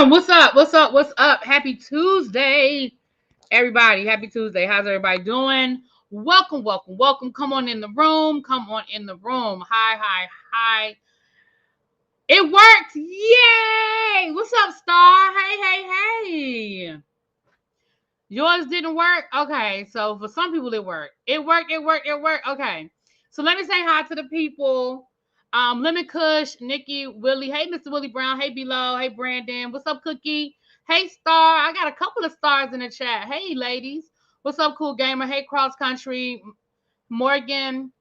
What's up? What's up? What's up? Happy Tuesday, everybody. Happy Tuesday. How's everybody doing? Welcome, welcome, welcome. Come on in the room. Come on in the room. Hi, hi, hi. It worked. Yay! What's up, Star? Hey, hey, hey. Yours didn't work? Okay. So for some people it worked. It worked, it worked, it worked. Okay. So let me say hi to the people. Lemon Kush, Nikki, Willie. Hey, Mr. Willie Brown. Hey, Below. Hey, Brandon. What's up, Cookie? Hey, Star. I got a couple of stars in the chat. Hey, ladies. What's up, Cool Gamer? Hey, Cross Country. Morgan.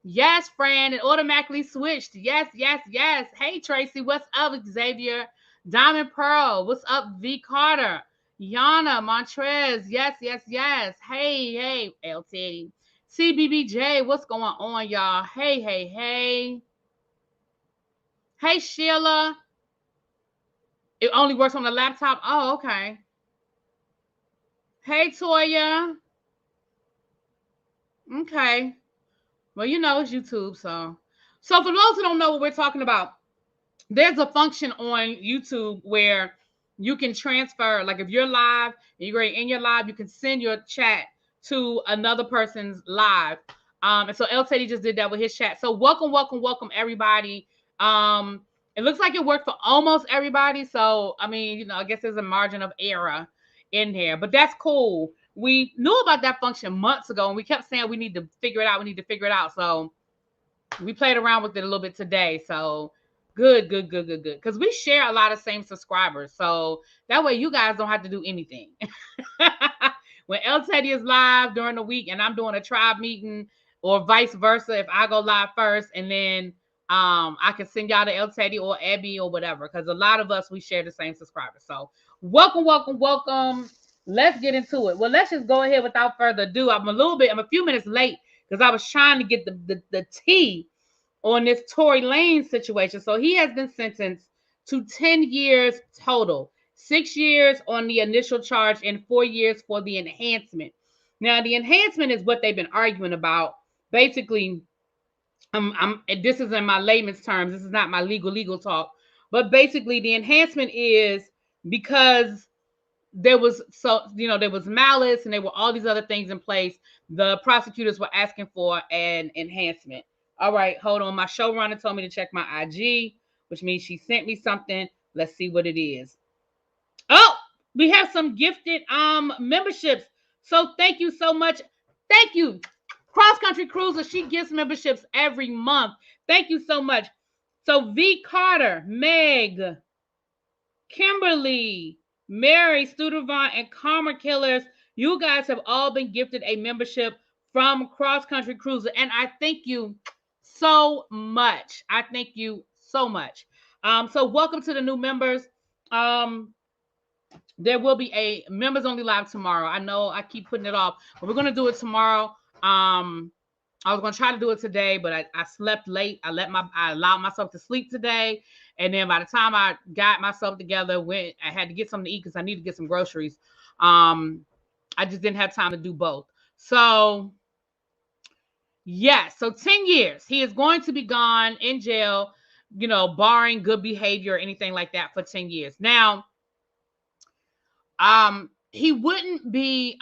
Yes, Fran. It automatically switched. Yes, yes, yes. Hey, Tracy. What's up, Xavier? Diamond Pearl. What's up, V Carter? Yana Montrez. Yes, yes, yes. Hey, hey, LT. CBBJ. What's going on, y'all? Hey, hey, hey. Hey, Sheila. It only works on the laptop. Oh, okay. Hey, Toya. Okay. Well, you know, it's YouTube. So for those who don't know what we're talking about, there's a function on YouTube where you can transfer, like if you're live and you're in your live, you can send your chat to another person's live. And so El Teddy just did that with his chat. So welcome, welcome, welcome, everybody. It looks like it worked for almost everybody. So, I mean, you know, I guess there's a margin of error in here, but that's cool. We knew about that function months ago and we kept saying we need to figure it out. We need to figure it out. So we played around with it a little bit today. So good, good, good, good, good. Because we share a lot of same subscribers. So that way you guys don't have to do anything. When El Teddy is live during the week and I'm doing a tribe meeting or vice versa, if I go live first and then I can send y'all to El Teddy or Abby or whatever. Because a lot of us, we share the same subscribers. So welcome, welcome, welcome. Let's get into it. Well, let's just go ahead without further ado. I'm a few minutes late because I was trying to get the tea on this Tory Lanez situation. So he has been sentenced to 10 years total, 6 years on the initial charge and 4 years for the enhancement. Now, the enhancement is what they've been arguing about. Basically, this is in my layman's terms. This is not my legal talk. But basically, the enhancement is because there was there was malice and there were all these other things in place. The prosecutors were asking for an enhancement. All right, hold on. My showrunner told me to check my IG, which means she sent me something. Let's see what it is. Oh, we have some gifted memberships. So thank you so much. Thank you. Cross Country Cruiser, she gives memberships every month. Thank you so much. So V Carter, Meg, Kimberly, Mary, Studevant, and Karma Killers, you guys have all been gifted a membership from Cross Country Cruiser, and I thank you so much. I thank you so much. So welcome to the new members. There will be a members only live tomorrow. I know I keep putting it off, but we're gonna do it tomorrow. I was gonna try to do it today, but I slept late. I allowed myself to sleep today, and then by the time I got myself together, I had to get something to eat because I need to get some groceries. I just didn't have time to do both. So yes, so 10 years he is going to be gone in jail. barring good behavior or anything like that for 10 years. Now, he wouldn't be,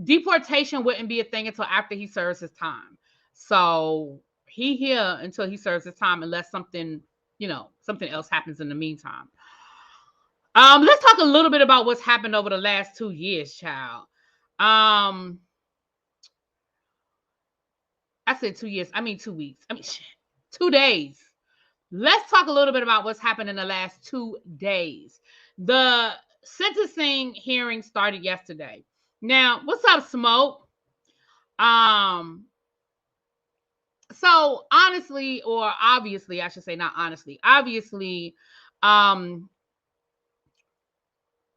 deportation wouldn't be a thing until after he serves his time. So he here until he serves his time, unless something else happens in the meantime. Let's talk a little bit about what's happened over the last 2 years, child. I said 2 years. I mean 2 weeks. 2 days. Let's talk a little bit about what's happened in the last 2 days. The sentencing hearing started yesterday. Now, what's up, Smoke? So honestly, or obviously, I should say, not honestly, obviously,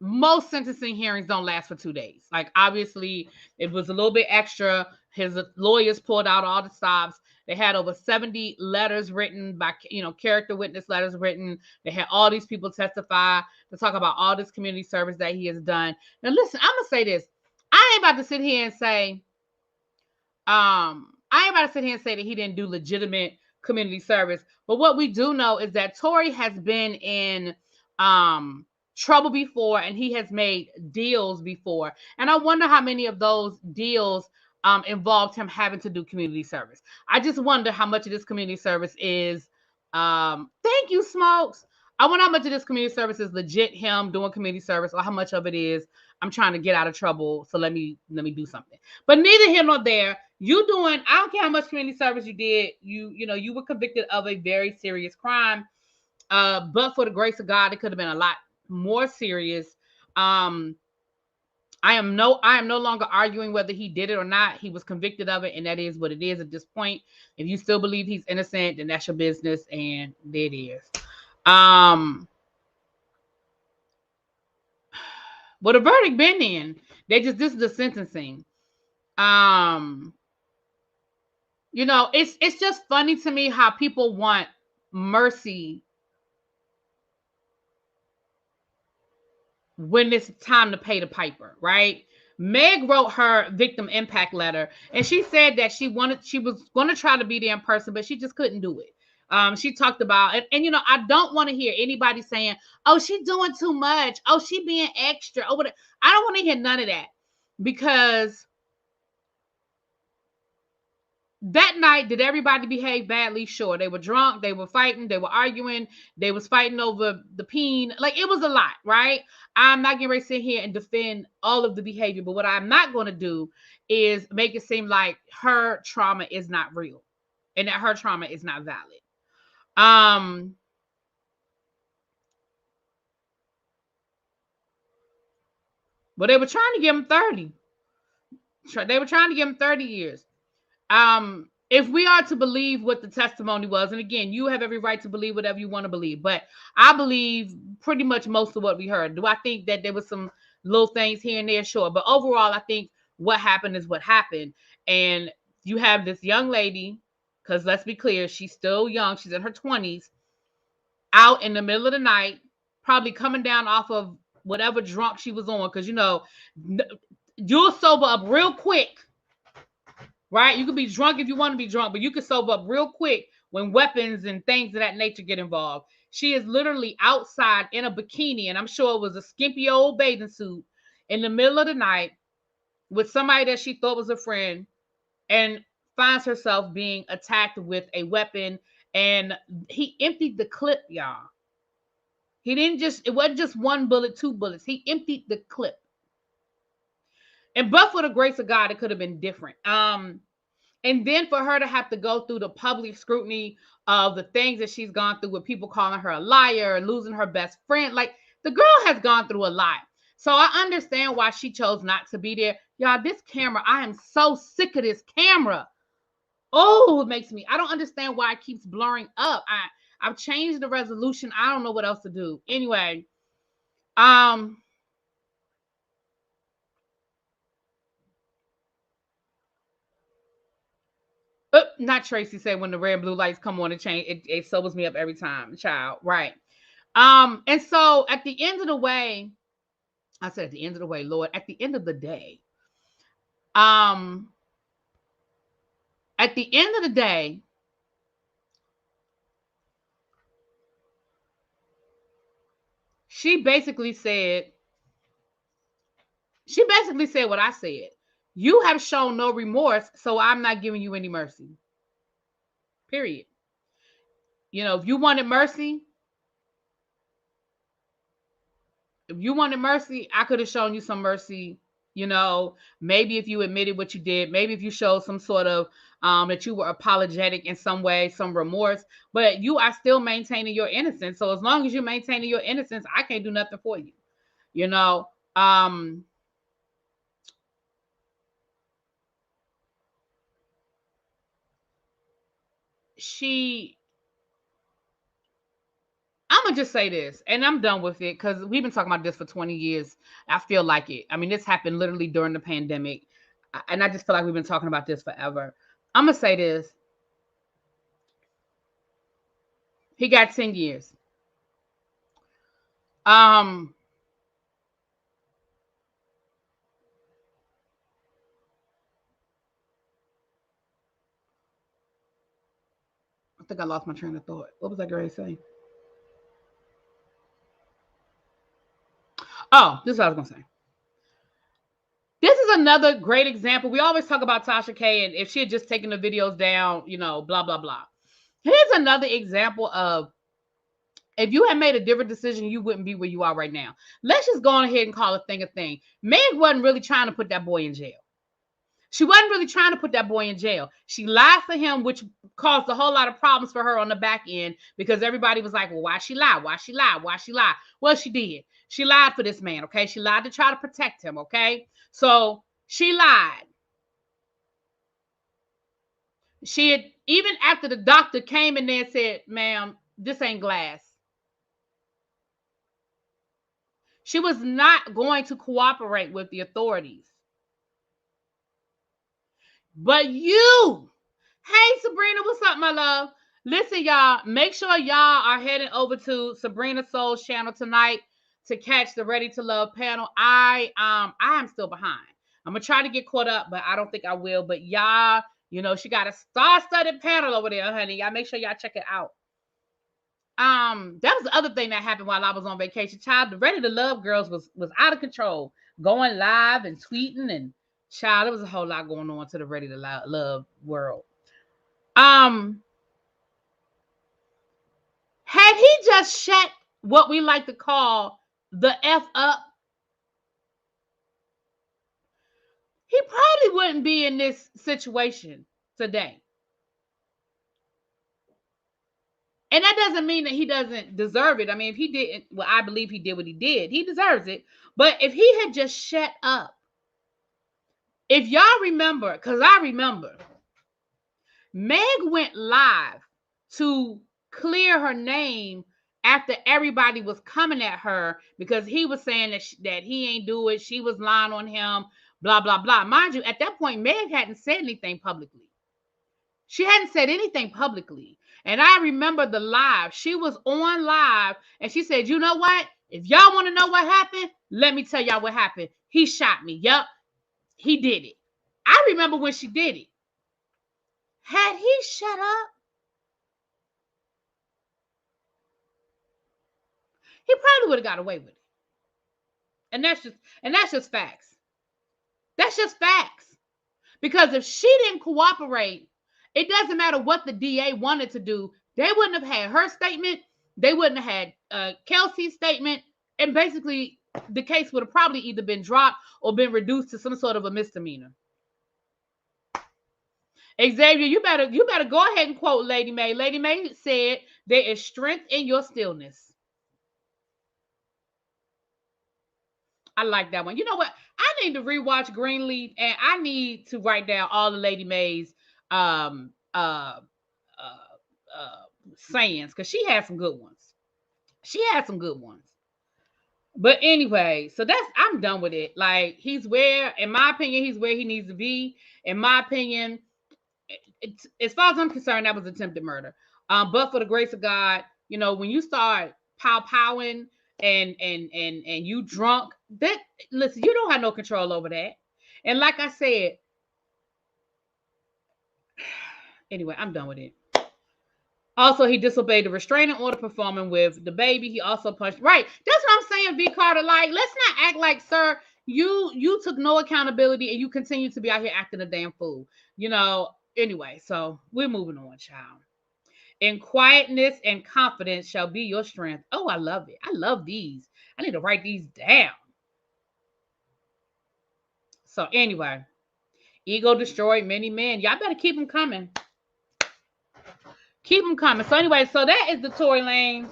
most sentencing hearings don't last for 2 days. Like, obviously, it was a little bit extra. His lawyers pulled out all the stops. They had over 70 letters written by, character witness letters written. They had all these people testify to talk about all this community service that he has done. Now, listen, I'm going to say this. I ain't about to sit here and say, that he didn't do legitimate community service. But what we do know is that Tory has been in trouble before, and he has made deals before. And I wonder how many of those deals involved him having to do community service. I just wonder how much of this community service is, thank you, Smokes. I wonder how much of this community service is legit him doing community service, or how much of it is, I'm trying to get out of trouble, so let me do something. But neither here nor there. You doing, I don't care how much community service you did, you were convicted of a very serious crime. But for the grace of God, it could have been a lot more serious. I am no longer arguing whether he did it or not. He was convicted of it, and that is what it is at this point. If you still believe he's innocent, then that's your business, and there it is. Well, the verdict been in. This is the sentencing. It's just funny to me how people want mercy when it's time to pay the piper, right? Meg wrote her victim impact letter, and she said that she was going to try to be there in person, but she just couldn't do it. She talked about it, and I don't want to hear anybody saying, "Oh, she doing too much. Oh, she being extra." Oh, whatever. I don't want to hear none of that, because that night, did everybody behave badly? Sure. They were drunk. They were fighting. They were arguing. They was fighting over the peen. Like, it was a lot, right? I'm not getting ready to sit here and defend all of the behavior, but what I'm not going to do is make it seem like her trauma is not real and that her trauma is not valid. But they were trying to give him 30. They were trying to give him 30 years. If we are to believe what the testimony was, and again, you have every right to believe whatever you want to believe, but I believe pretty much most of what we heard. Do I think that there was some little things here and there? Sure. But overall, I think what happened is what happened. And you have this young lady, because let's be clear, she's still young. She's in her 20s, out in the middle of the night, probably coming down off of whatever drunk she was on, because, you'll sober up real quick. Right? You could be drunk if you want to be drunk, but you could sober up real quick when weapons and things of that nature get involved. She is literally outside in a bikini, and I'm sure it was a skimpy old bathing suit, in the middle of the night with somebody that she thought was a friend, and finds herself being attacked with a weapon. And he emptied the clip, y'all. It wasn't just one bullet, 2 bullets. He emptied the clip. And but for the grace of God, it could have been different. And then for her to have to go through the public scrutiny of the things that she's gone through, with people calling her a liar and losing her best friend. Like, the girl has gone through a lot. So I understand why she chose not to be there. Y'all, this camera, I am so sick of this camera. Oh, it makes me, I don't understand why it keeps blurring up. I've changed the resolution. I don't know what else to do. Anyway, not Tracy said, when the red blue lights come on, it sobers me up every time, child. Right. And so at the end of the way, I said, at the end of the way, Lord, at the end of the day, at the end of the day, she basically said what I said. You have shown no remorse, so I'm not giving you any mercy. Period. If you wanted mercy, I could have shown you some mercy. Maybe if you admitted what you did, maybe if you showed some sort of that you were apologetic in some way, some remorse, but you are still maintaining your innocence. So as long as you're maintaining your innocence, I can't do nothing for you. You know, she I'm gonna just say this, and I'm done with it because we've been talking about this for 20 years. I feel like it. I mean, this happened literally during the pandemic, and I just feel like we've been talking about this forever. I'm gonna say this: he got 10 years. Um, I think I lost my train of thought. What was I going to say? Oh, this is what I was gonna say. This is another great example. We always talk about Tasha K, and if she had just taken the videos down, blah blah blah. Here's another example of if you had made a different decision, you wouldn't be where you are right now. Let's just go on ahead and call a thing a thing. Meg wasn't really trying to put that boy in jail. She wasn't really trying to put that boy in jail. She lied to him, which caused a whole lot of problems for her on the back end because everybody was like, well, why she lie? Why she lie? Why she lie? Well, she did. She lied for this man, okay? She lied to try to protect him, okay? So she lied. She had, even after the doctor came in there and said, ma'am, this ain't glass. She was not going to cooperate with the authorities. But you, hey Sabrina, what's up, my love? Listen, y'all, make sure y'all are heading over to Sabrina Soul's channel tonight to catch the Ready to Love panel. I am still behind. I'm gonna try to get caught up, but I don't think I will. But y'all, she got a star-studded panel over there, honey. Y'all make sure y'all check it out. That was the other thing that happened while I was on vacation. Child, the Ready to Love girls was out of control, going live and tweeting, and child, there was a whole lot going on to the Ready to Love world. Had he just shut what we like to call the F up, he probably wouldn't be in this situation today. And that doesn't mean that he doesn't deserve it. I mean, if he didn't, well, I believe he did what he did. He deserves it. But if he had just shut up, if y'all remember, because I remember, Meg went live to clear her name after everybody was coming at her because he was saying that he ain't do it. She was lying on him, blah, blah, blah. Mind you, at that point, Meg hadn't said anything publicly. She hadn't said anything publicly. And I remember the live. She was on live and she said, you know what? If y'all want to know what happened, let me tell y'all what happened. He shot me. Yep, he did it. I remember when she did it. Had he shut up, he probably would have got away with it. And that's just facts. That's just facts. Because if she didn't cooperate, it doesn't matter what the DA wanted to do. They wouldn't have had her statement. They wouldn't have had Kelsey's statement. And basically, the case would have probably either been dropped or been reduced to some sort of a misdemeanor. Xavier, you better go ahead and quote Lady May. Lady May said, there is strength in your stillness. I like that one. You know what? I need to rewatch Greenleaf, and I need to write down all the Lady May's sayings because she had some good ones. But anyway, so I'm done with it. Like, in my opinion, he's where he needs to be. In my opinion, as far as I'm concerned, that was attempted murder. But for the grace of God, when you start powing and you drunk, that, listen, you don't have no control over that. And like I said, anyway, I'm done with it. Also, he disobeyed the restraining order performing with the baby. He also punched. Right. That's what I'm saying, V. Carter. Like, let's not act like, sir, you took no accountability and you continue to be out here acting a damn fool. Anyway, so we're moving on, child. In quietness and confidence shall be your strength. Oh, I love it. I love these. I need to write these down. So anyway, ego destroyed many men. Y'all better keep them coming. Keep them coming. So anyway, so that is the Tory Lanez.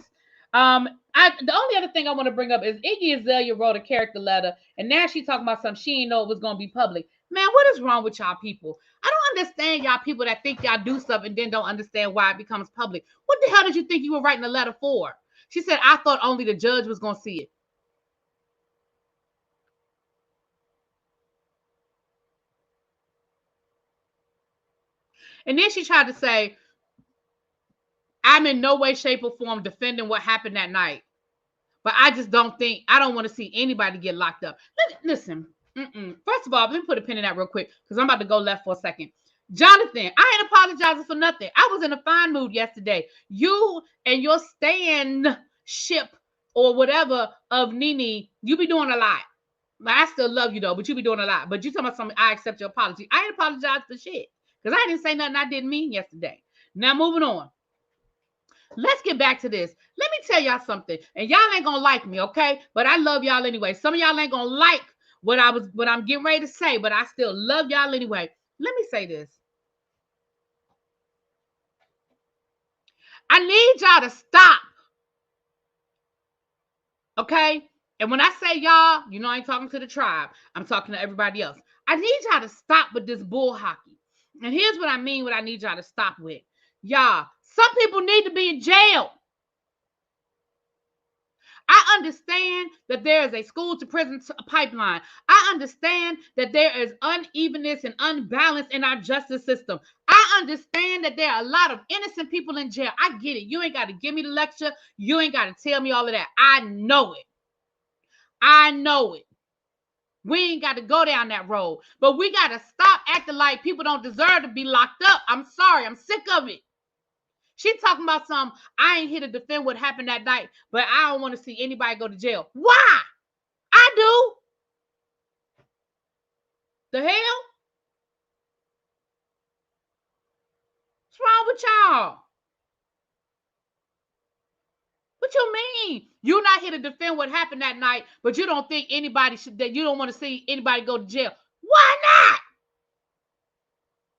The only other thing I want to bring up is Iggy Azalea wrote a character letter, and now she's talking about something she didn't know it was going to be public. Man, what is wrong with y'all people? I don't understand y'all people that think y'all do stuff and then don't understand why it becomes public. What the hell did you think you were writing a letter for? She said, I thought only the judge was going to see it. And then she tried to say, I'm in no way, shape, or form defending what happened that night. But I just don't want to see anybody get locked up. Listen, first of all, let me put a pin in that real quick because I'm about to go left for a second. Jonathan, I ain't apologizing for nothing. I was in a fine mood yesterday. You and your stand-ship or whatever of Nene, you be doing a lot. I still love you though, but you be doing a lot. But you talking about something, I accept your apology. I ain't apologize for shit because I didn't say nothing I didn't mean yesterday. Now moving on. Let's get back to this. Let me tell y'all something. And y'all ain't gonna like me, okay? But I love y'all anyway. Some of y'all ain't gonna like what I'm getting ready to say, but I still love y'all anyway. Let me say this. I need y'all to stop. Okay? And when I say y'all, I ain't talking to the tribe. I'm talking to everybody else. I need y'all to stop with this bull hockey. And here's what I mean, what I need y'all to stop with. Y'all, some people need to be in jail. I understand that there is a school to prison pipeline. I understand that there is unevenness and unbalance in our justice system. I understand that there are a lot of innocent people in jail. I get it. You ain't got to give me the lecture. You ain't got to tell me all of that. I know it. I know it. We ain't got to go down that road. But we got to stop acting like people don't deserve to be locked up. I'm sorry. I'm sick of it. She talking about something. I ain't here to defend what happened that night, but I don't want to see anybody go to jail. Why? I do. The hell? What's wrong with y'all? What you mean? You're not here to defend what happened that night, but you don't think anybody that you don't want to see anybody go to jail. Why not?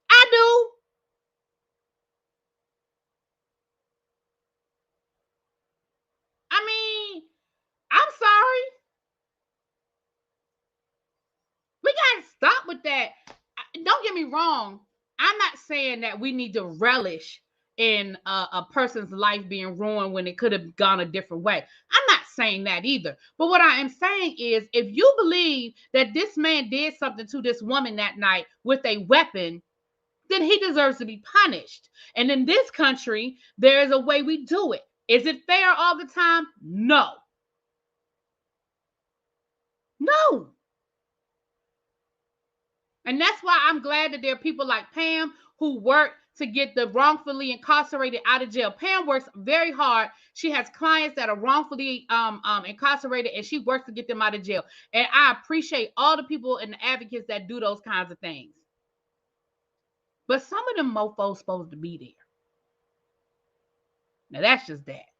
I do. I mean, I'm sorry. We got to stop with that. Don't get me wrong. I'm not saying that we need to relish in a person's life being ruined when it could have gone a different way. I'm not saying that either. But what I am saying is, if you believe that this man did something to this woman that night with a weapon, then he deserves to be punished. And in this country, there is a way we do it. Is it fair all the time? No. No. And that's why I'm glad that there are people like Pam who work to get the wrongfully incarcerated out of jail. Pam works very hard. She has clients that are wrongfully incarcerated, and she works to get them out of jail. And I appreciate all the people and the advocates that do those kinds of things. But some of them mofos supposed to be there. Now that's just that.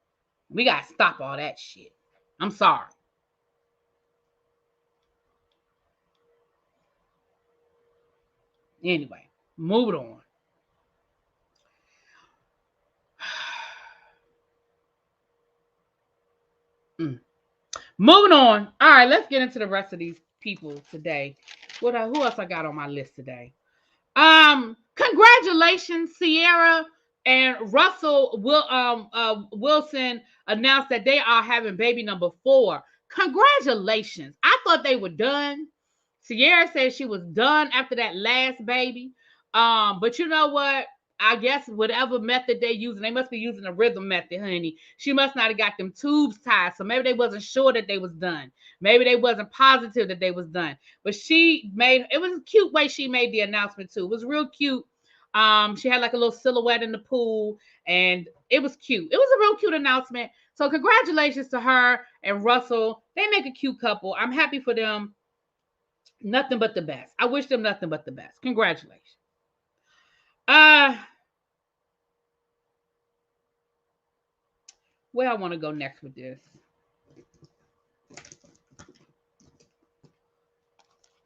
We got to stop all that shit. I'm sorry. Anyway, move it on. Moving on. All right, let's get into the rest of these people today. Who else I got on my list today? Congratulations, Sierra and Russell Wilson announced that they are having baby number 4. Congratulations. I thought they were done. Sierra said she was done after that last baby. But you know what? I guess whatever method they using, they must be using a rhythm method, honey. She must not have got them tubes tied. So maybe they wasn't sure that they was done. Maybe they wasn't positive that they was done. But it was a cute way she made the announcement too. It was real cute. She had like a little silhouette in the pool, and it was cute. It was a real cute announcement. So congratulations to her and Russell. They make a cute couple. I'm happy for them. Nothing but the best. I wish them nothing but the best. Congratulations. Uh where I want to go next with this.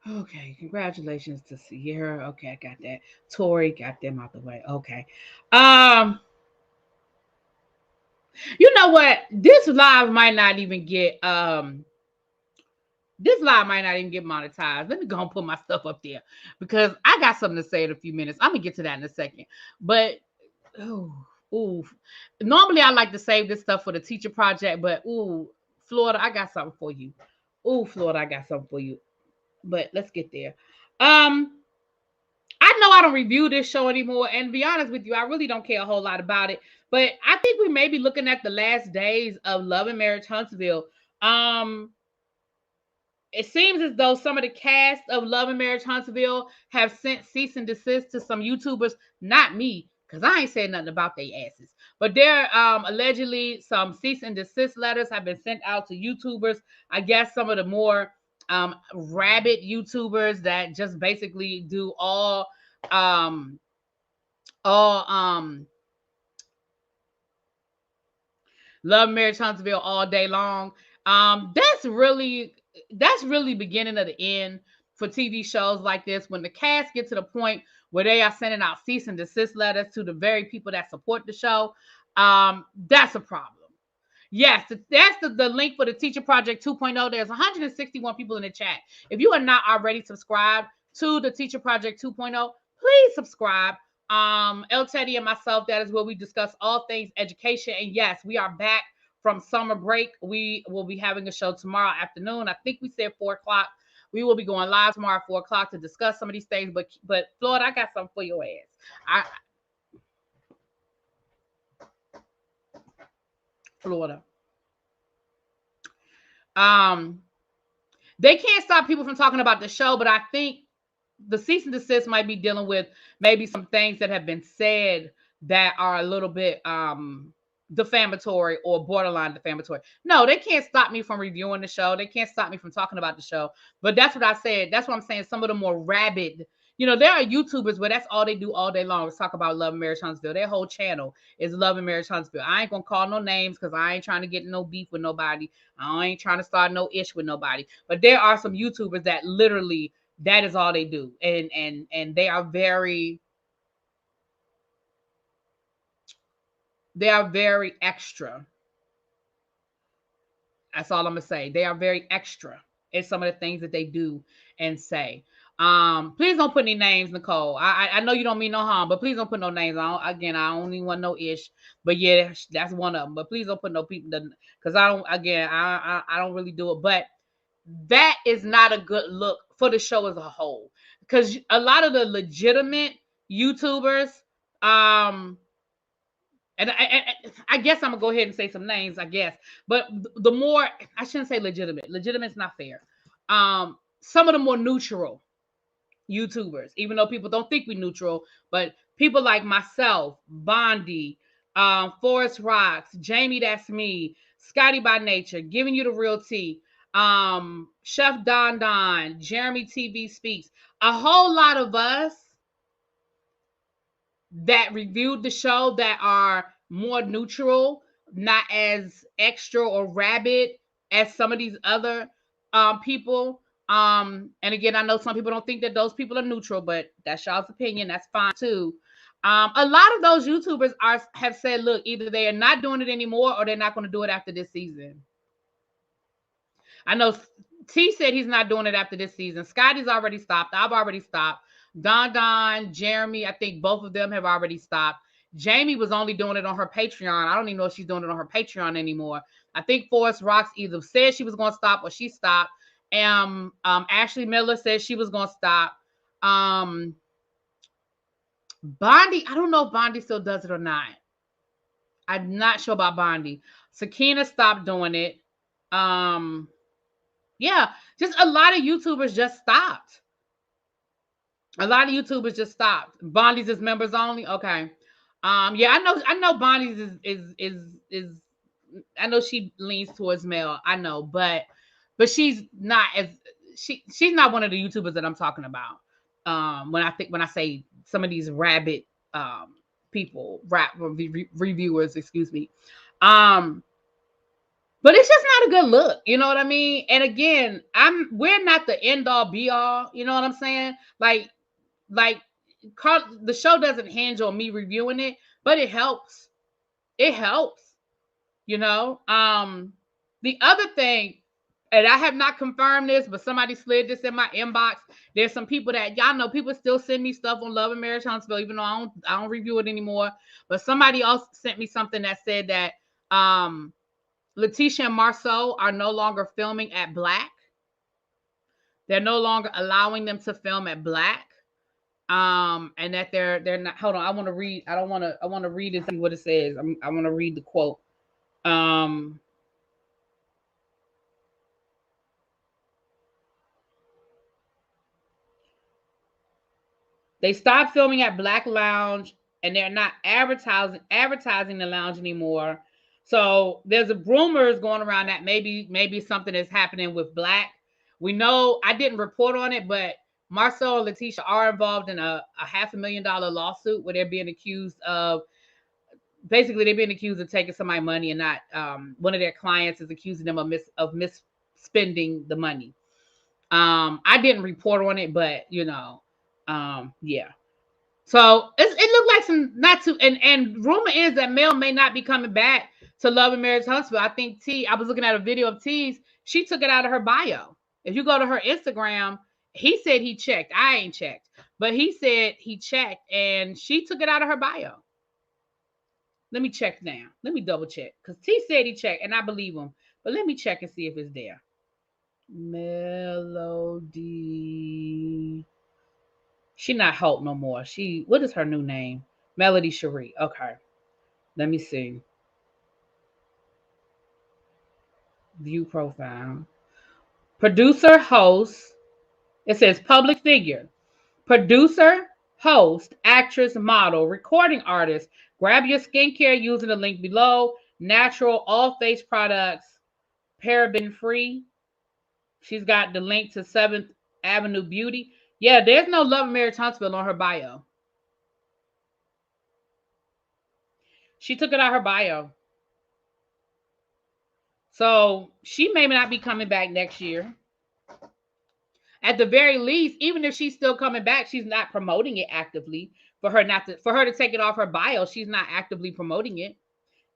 Okay, congratulations to Sierra. Okay, I got that. Tory got them out the way. Okay. Um, you know what? This live might not even get monetized. Let me go and put my stuff up there because I got something to say in a few minutes. I'm gonna get to that in a second. But oh, ooh. Normally I like to save this stuff for the teacher project, but ooh, Florida, I got something for you. Ooh, Florida, I got something for you. But let's get there. Um, I know I don't review this show anymore, and to be honest with you, I really don't care a whole lot about it. But I think we may be looking at the last days of Love and Marriage Huntsville. Um, it seems as though some of the cast of Love and Marriage Huntsville have sent cease and desist to some YouTubers, not me, because I ain't said nothing about their asses. But there allegedly some cease and desist letters have been sent out to YouTubers. I guess some of the more rabid YouTubers that just basically do um all Love Marriage Huntsville all day long. That's really beginning of the end for TV shows like this. When the cast get to the point where they are sending out cease and desist letters to the very people that support the show, that's a problem. Yes, that's the link for the Teacher Project 2.0. There's 161 people in the chat. If you are not already subscribed to the Teacher Project 2.0, please subscribe. El Teddy and myself, that is where we discuss all things education. And yes, we are back from summer break. We will be having a show tomorrow afternoon. I think we said 4 o'clock. We will be going live tomorrow at 4 o'clock to discuss some of these things. But Florida, I got something for your ass. Florida. They can't stop people from talking about the show, but I think the cease and desist might be dealing with maybe some things that have been said that are a little bit defamatory or borderline defamatory. No, they can't stop me from reviewing the show. They can't stop me from talking about the show. But that's what I said. That's what I'm saying. Some of the more rabid, there are YouTubers where that's all they do all day long is talk about Love and Marriage Huntsville. Their whole channel is Love and Marriage Huntsville. I ain't gonna call no names because I ain't trying to get no beef with nobody. I ain't trying to start no ish with nobody. But there are some YouTubers that literally that is all they do, and they are very extra. That's all I'm gonna say. They are very extra in some of the things that they do and say. Please don't put any names, Nicole. I know you don't mean no harm, but please don't put no names. I only want no ish. But yeah, that's one of them. But please don't put no people because I don't. Again, I don't really do it. But that is not a good look for the show as a whole. Because a lot of the legitimate YouTubers, and I guess I'm gonna go ahead and say some names, I guess. But the more, I shouldn't say legitimate. Legitimate's not fair. Some of the more neutral YouTubers, even though people don't think we neutral, but people like myself, Bondi, Forest Rocks, Jamie, that's me, Scotty by Nature, Giving You the Real Tea, Chef Don, Jeremy TV Speaks, a whole lot of us that reviewed the show that are more neutral, not as extra or rabid as some of these other people. And again, I know some people don't think that those people are neutral, but that's y'all's opinion. That's fine too. A lot of those YouTubers have said, look, either they are not doing it anymore or they're not going to do it after this season. I know T said he's not doing it after this season. Scotty's already stopped. I've already stopped. Don, Jeremy, I think both of them have already stopped. Jamie was only doing it on her Patreon. I don't even know if she's doing it on her Patreon anymore. I think Forest Rocks either said she was going to stop or she stopped. Ashley Miller said she was going to stop. Bondi, I don't know if Bondi still does it or not. I'm not sure about Bondi. Sakina stopped doing it. Yeah, just a lot of YouTubers just stopped. A lot of YouTubers just stopped. Bondi's is members only. Okay. Yeah, I know Bondi's is I know she leans towards male. I know, but she's not as she's not one of the YouTubers that I'm talking about. When I say some of these rabbit people, reviewers, excuse me. Um, but it's just not a good look, you know what I mean? And again, we're not the end all be all, you know what I'm saying? Like the show doesn't hinge on me reviewing it, but it helps. It helps, you know. The other thing, and I have not confirmed this, but somebody slid this in my inbox. There's some people that y'all know. People still send me stuff on Love and Marriage Huntsville, even though I don't review it anymore. But somebody else sent me something that said that Letitia and Marceau are no longer filming at Black. They're no longer allowing them to film at Black. And that they're not. Hold on, I want to read. I want to read and see what it says. I want to read the quote. Um, they stopped filming at Black Lounge, and they're not advertising the lounge anymore. So there's a rumors going around that maybe something is happening with Black. We know I didn't report on it, but Marcel and Letitia are involved in a $500,000 lawsuit where they're being accused of basically they're being accused of taking somebody's money and not one of their clients is accusing them of misspending the money. I didn't report on it, but yeah. So it looked like some not too and rumor is that Mel may not be coming back to Love and Marriage Huntsville. I think I was looking at a video of T's. She took it out of her bio. If you go to her Instagram, he said he checked. I ain't checked, but he said he checked and she took it out of her bio. Let me check now. Let me double check because T said he checked and I believe him. But let me check and see if it's there. Melody. She not Hope no more. What is her new name? Melody Cherie. Okay. Let me see. View profile. Producer, host. It says public figure. Producer, host, actress, model, recording artist. Grab your skincare using the link below. Natural, all face products, paraben free. She's got the link to 7th Avenue Beauty. Yeah, there's no Love and Marriage Huntsville on her bio. She took it out her bio. So she may not be coming back next year. At the very least, even if she's still coming back, she's not promoting it actively. For her to take it off her bio, she's not actively promoting it.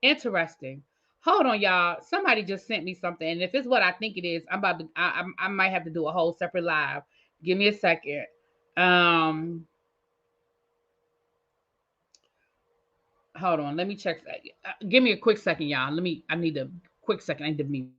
Interesting. Hold on, y'all. Somebody just sent me something, and if it's what I think it is, I might have to do a whole separate live. Give me a second. Hold on. Let me check. Give me a quick second, y'all. I need a quick second. I need to mute.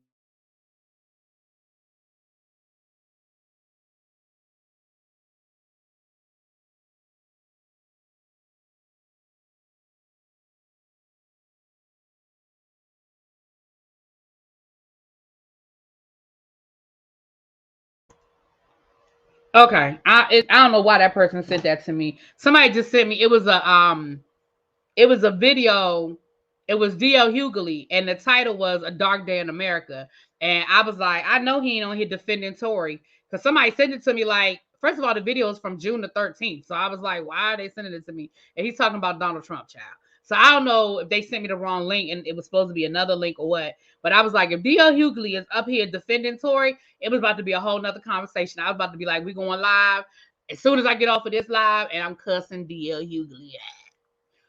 Okay. I don't know why that person sent that to me. Somebody just sent me. It was a video. It was D.L. Hughley, and the title was "A Dark Day in America." And I was like, I know he ain't on here defending Tory because somebody sent it to me. Like, first of all, the video is from June the 13th, so I was like, why are they sending it to me? And he's talking about Donald Trump, child. So I don't know if they sent me the wrong link and it was supposed to be another link or what. But I was like, if D.L. Hughley is up here defending Tory, it was about to be a whole nother conversation. I was about to be like, we going live as soon as I get off of this live, and I'm cussing D.L. Hughley.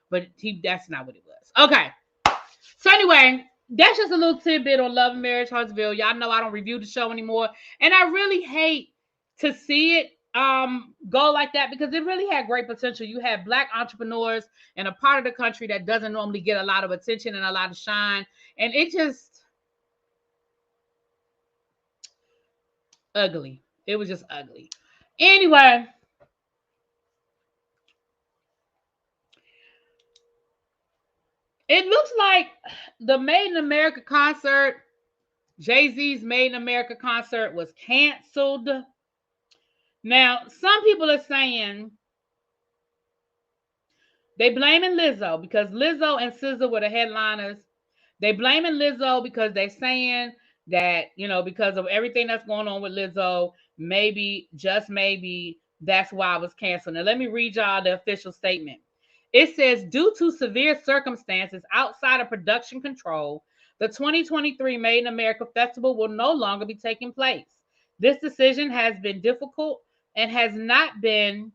But that's not what it was. Okay. So anyway, that's just a little tidbit on Love and Marriage Huntsville. Y'all know I don't review the show anymore. And I really hate to see it go like that because it really had great potential. You have Black entrepreneurs in a part of the country that doesn't normally get a lot of attention and a lot of shine. And it just ugly. It was just ugly. Anyway, it looks like the Made in America concert, Jay-Z's Made in America concert, was canceled. Now, some people are saying they blaming Lizzo because Lizzo and SZA were the headliners. They blaming Lizzo because they saying that, because of everything that's going on with Lizzo, maybe, just maybe, that's why it was canceled. Now, let me read y'all the official statement. It says, due to severe circumstances outside of production control, the 2023 Made in America Festival will no longer be taking place. This decision has been difficult and has not been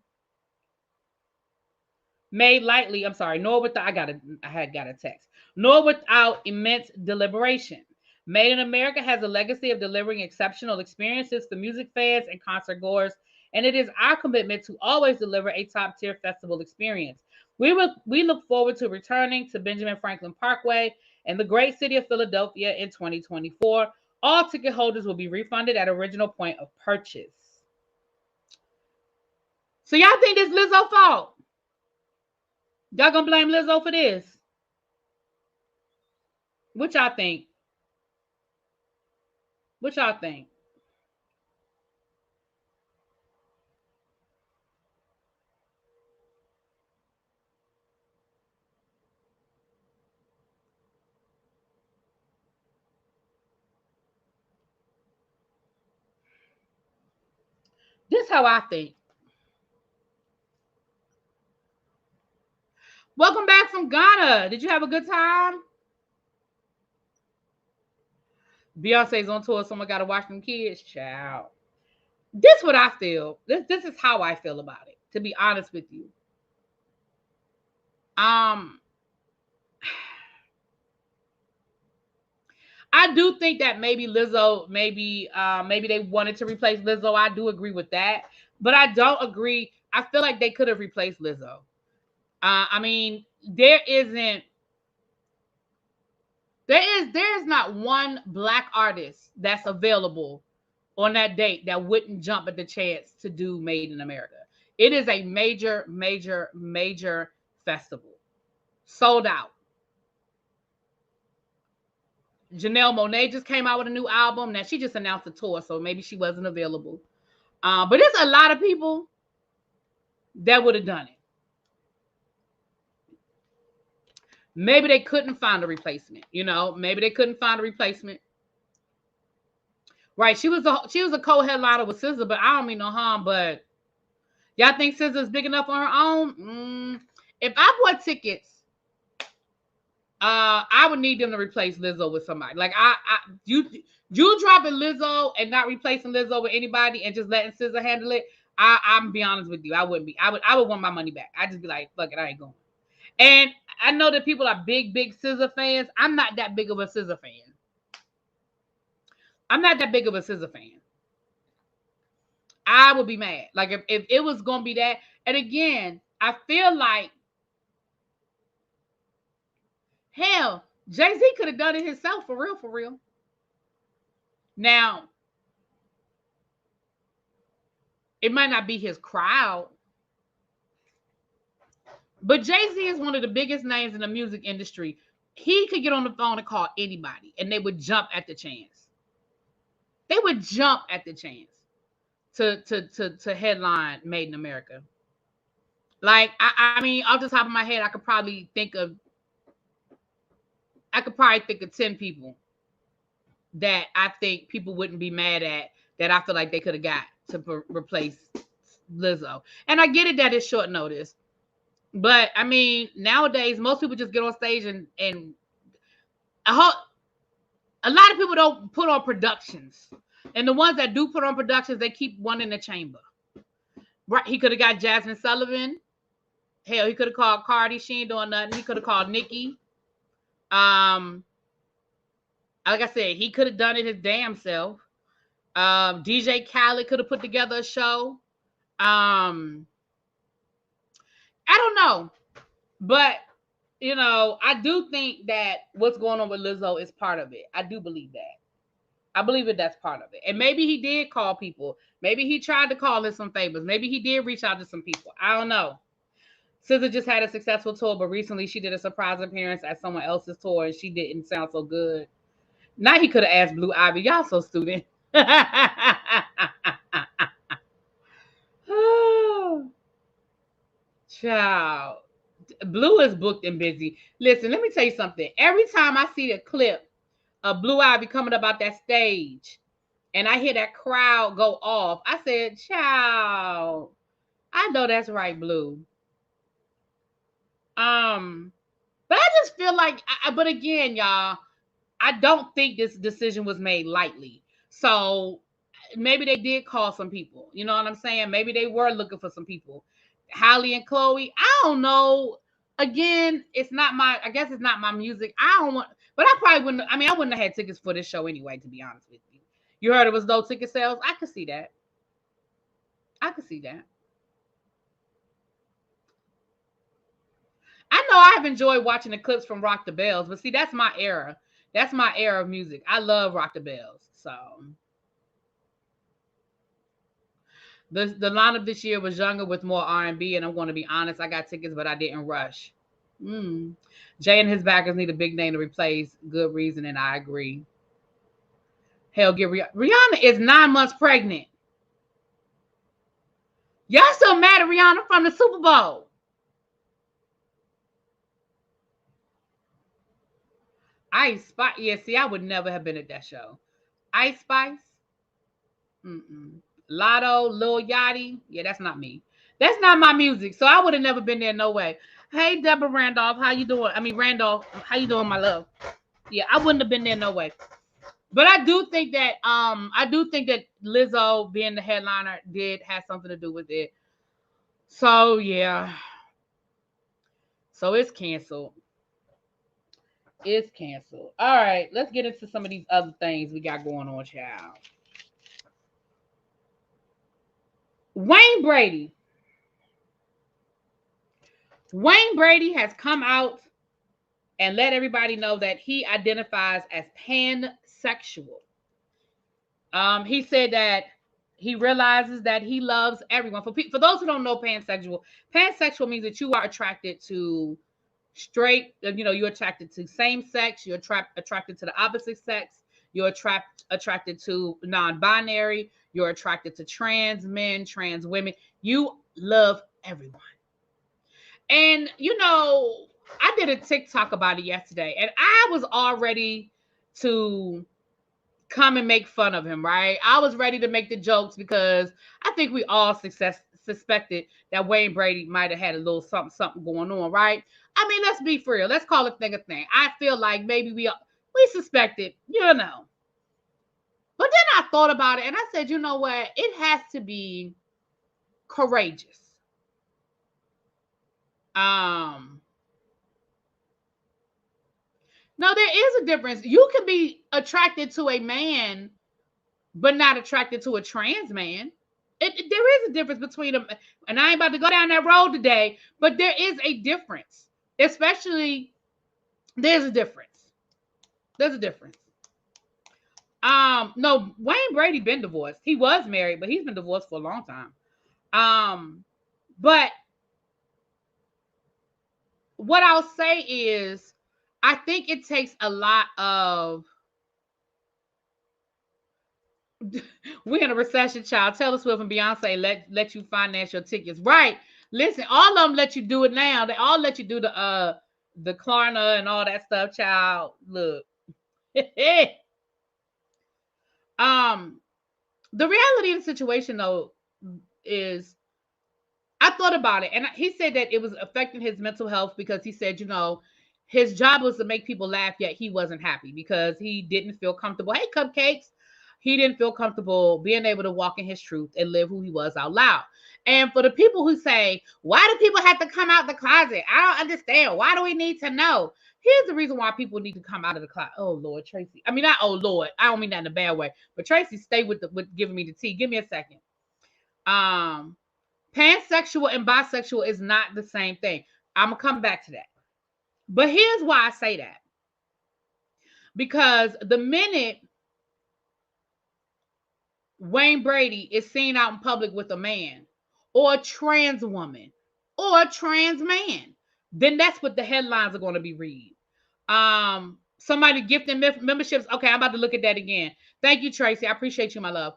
made lightly. I'm sorry, nor without I had got a text. Nor without immense deliberation. Made in America has a legacy of delivering exceptional experiences to music fans and concert goers, and it is our commitment to always deliver a top-tier festival experience. We look forward to returning to Benjamin Franklin Parkway and the great city of Philadelphia in 2024. All ticket holders will be refunded at original point of purchase. So y'all think this Lizzo fault? Y'all gonna blame Lizzo for this? What y'all think? What y'all think? This how I think. Welcome back from Ghana. Did you have a good time? Beyonce's on tour. Someone got to watch them kids. Child. This what I feel. This is how I feel about it. To be honest with you. I do think that maybe Lizzo, maybe they wanted to replace Lizzo. I do agree with that, but I don't agree. I feel like they could have replaced Lizzo. I mean, there is not one black artist that's available on that date that wouldn't jump at the chance to do Made in America. It is a major, major, major festival. Sold out. Janelle Monáe just came out with a new album. Now, she just announced a tour, so maybe she wasn't available. But there's a lot of people that would have done it. Maybe they couldn't find a replacement. Maybe they couldn't find a replacement. Right? She was a co-headliner with SZA, but I don't mean no harm. But y'all think SZA's big enough on her own? If I bought tickets, I would need them to replace Lizzo with somebody. Like you dropping Lizzo and not replacing Lizzo with anybody and just letting SZA handle it. I'm be honest with you, I wouldn't be. I would want my money back. I'd just be like, fuck it, I ain't going. And I know that people are big SZA fans. I'm not that big of a SZA fan. I would be mad. Like if it was gonna be that. And again, I feel like hell, Jay-Z could have done it himself for real. Now, it might not be his crowd, but Jay-Z is one of the biggest names in the music industry. He could get on the phone and call anybody, and they would jump at the chance. They would jump at the chance to headline Made in America. Like, I mean, off the top of my head, I could probably think of 10 people that I think people wouldn't be mad at, that I feel like they could have got to replace Lizzo. And I get it that it's short notice. But I mean, nowadays, most people just get on stage and a lot of people don't put on productions. And the ones that do put on productions, they keep one in the chamber. Right? He could have got Jasmine Sullivan. Hell, he could have called Cardi. She ain't doing nothing. He could have called Nicki. Like I said, he could have done it his damn self. DJ Khaled could have put together a show. I don't know. But, I do think that what's going on with Lizzo is part of it. I do believe that. I believe that that's part of it. And maybe he did call people. Maybe he tried to call in some favors. Maybe he did reach out to some people. I don't know. SZA just had a successful tour, but recently she did a surprise appearance at someone else's tour, and she didn't sound so good. Now he could have asked Blue Ivy. Y'all so stupid. Child. Blue is booked and busy. Listen, let me tell you something. Every time I see a clip of Blue Ivy coming up out that stage and I hear that crowd go off, I said, child, I know that's right, Blue. But I just feel like, but again, y'all, I don't think this decision was made lightly. So maybe they did call some people. You know what I'm saying? Maybe they were looking for some people. Halle and Chloe, I don't know. Again, it's not my, I guess it's not my music. I don't want, but I probably wouldn't, I mean, I wouldn't have had tickets for this show anyway, to be honest with you. You heard it was no ticket sales? I could see that. I could see that. I know I've enjoyed watching the clips from Rock the Bells, but see, that's my era. That's my era of music. I love Rock the Bells. So the lineup this year was younger with more R&B, and I'm going to be honest, I got tickets, but I didn't rush. Jay and his backers need a big name to replace Good Reason, and I agree. Hell, get Rihanna is 9 months pregnant. Y'all still mad at Rihanna from the Super Bowl? Ice Spice. Yeah, see, I would never have been at that show. Ice Spice. Lotto, Lil Yachty. Yeah, that's not me. That's not my music. So I would have never been there. No way. Hey, Deborah Randolph, how you doing? I mean, Randolph, how you doing, my love? Yeah, I wouldn't have been there. No way. But I do think that Lizzo being the headliner did have something to do with it. So yeah. So it's canceled. It's canceled. All right, let's get into some of these other things we got going on, child. Wayne Brady. Wayne Brady has come out and let everybody know that he identifies as pansexual. He said that he realizes that he loves everyone. For those who don't know pansexual means that you are attracted to straight, you're attracted to same sex, you're attracted to the opposite sex, you're attracted to non-binary, you're attracted to trans men, trans women. You love everyone. And I did a TikTok about it yesterday, and I was all ready to come and make fun of him, right? I was ready to make the jokes because I think we all suspected that Wayne Brady might have had a little something going on, right? I mean, let's be for real. Let's call a thing a thing. I feel like maybe we suspected, But then I thought about it and I said, you know what? It has to be courageous. No, there is a difference. You can be attracted to a man, but not attracted to a trans man. There is a difference between them. And I ain't about to go down that road today, but there is a difference. Especially, there's a difference. There's a difference. No, Wayne Brady been divorced. He was married, but he's been divorced for a long time. But what I'll say is, I think it takes a lot of. We're in a recession, child. Taylor Swift and Beyonce let you finance your tickets, right? Listen, all of them let you do it now. They all let you do the Klarna and all that stuff, child. Look, the reality of the situation though is, I thought about it, and he said that it was affecting his mental health because he said, his job was to make people laugh, yet he wasn't happy because he didn't feel comfortable. Hey, Cupcakes. He didn't feel comfortable being able to walk in his truth and live who he was out loud. And for the people who say, why do people have to come out the closet? I don't understand. Why do we need to know? Here's the reason why people need to come out of the closet. Oh, Lord, Tracy. I mean, not, oh, Lord. I don't mean that in a bad way. But Tracy, stay with giving me the tea. Give me a second. Pansexual and bisexual is not the same thing. I'm going to come back to that. But here's why I say that. Because the minute Wayne Brady is seen out in public with a man or a trans woman or a trans man, then that's what the headlines are going to be read. Somebody gifting memberships. Okay, I'm about to look at that again. Thank you, Tracy. I appreciate you, my love.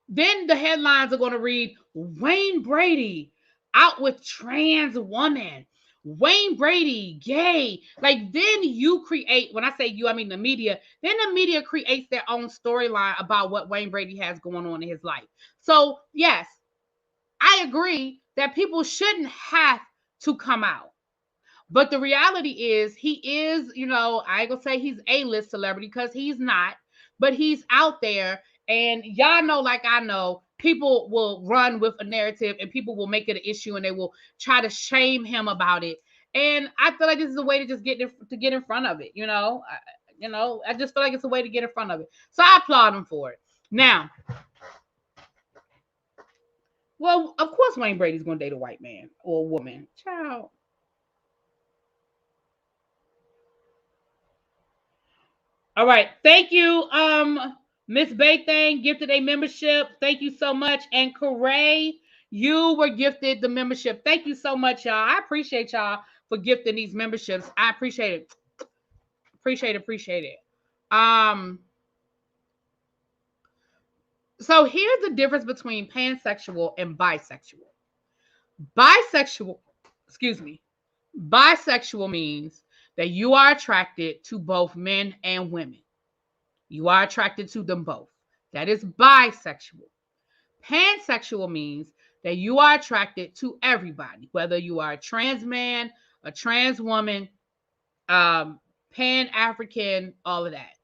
Then the headlines are going to read Wayne Brady out with trans woman. Wayne Brady gay. Like, then you create, when I say you, I mean the media, then the media creates their own storyline about what Wayne Brady has going on in his life. So, yes, I agree that people shouldn't have to come out. But the reality is, he is, I ain't gonna say he's A-list celebrity because he's not, but he's out there. And y'all know, like I know, people will run with a narrative and people will make it an issue and they will try to shame him about it. And I feel like this is a way to just get in front of it. I just feel like it's a way to get in front of it. So I applaud him for it. Now, well, of course, Wayne Brady's gonna date a white man or a woman. Child. All right. Thank you, Miss Baythang gifted a membership. Thank you so much. And Corey, you were gifted the membership. Thank you so much, y'all. I appreciate y'all for gifting these memberships. I appreciate it. Appreciate it. So here's the difference between pansexual and bisexual. Bisexual, excuse me. Bisexual means that you are attracted to both men and women. You are attracted to them both. That is bisexual. Pansexual means that you are attracted to everybody, whether you are a trans man, a trans woman, Pan African, all of that.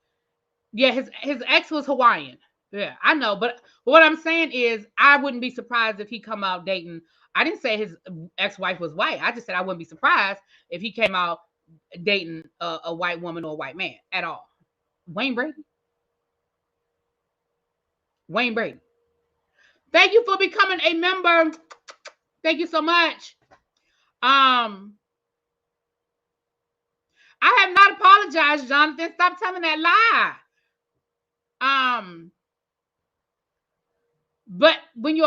Yeah, his ex was Hawaiian. Yeah, I know, but what I'm saying is, I wouldn't be surprised if he come out dating. I didn't say his ex-wife was white. I just said I wouldn't be surprised if he came out dating a white woman or a white man at all. Wayne Brady. Wayne Brady. Thank you for becoming a member. Thank you so much. I have not apologized, Jonathan. Stop telling that lie. But when you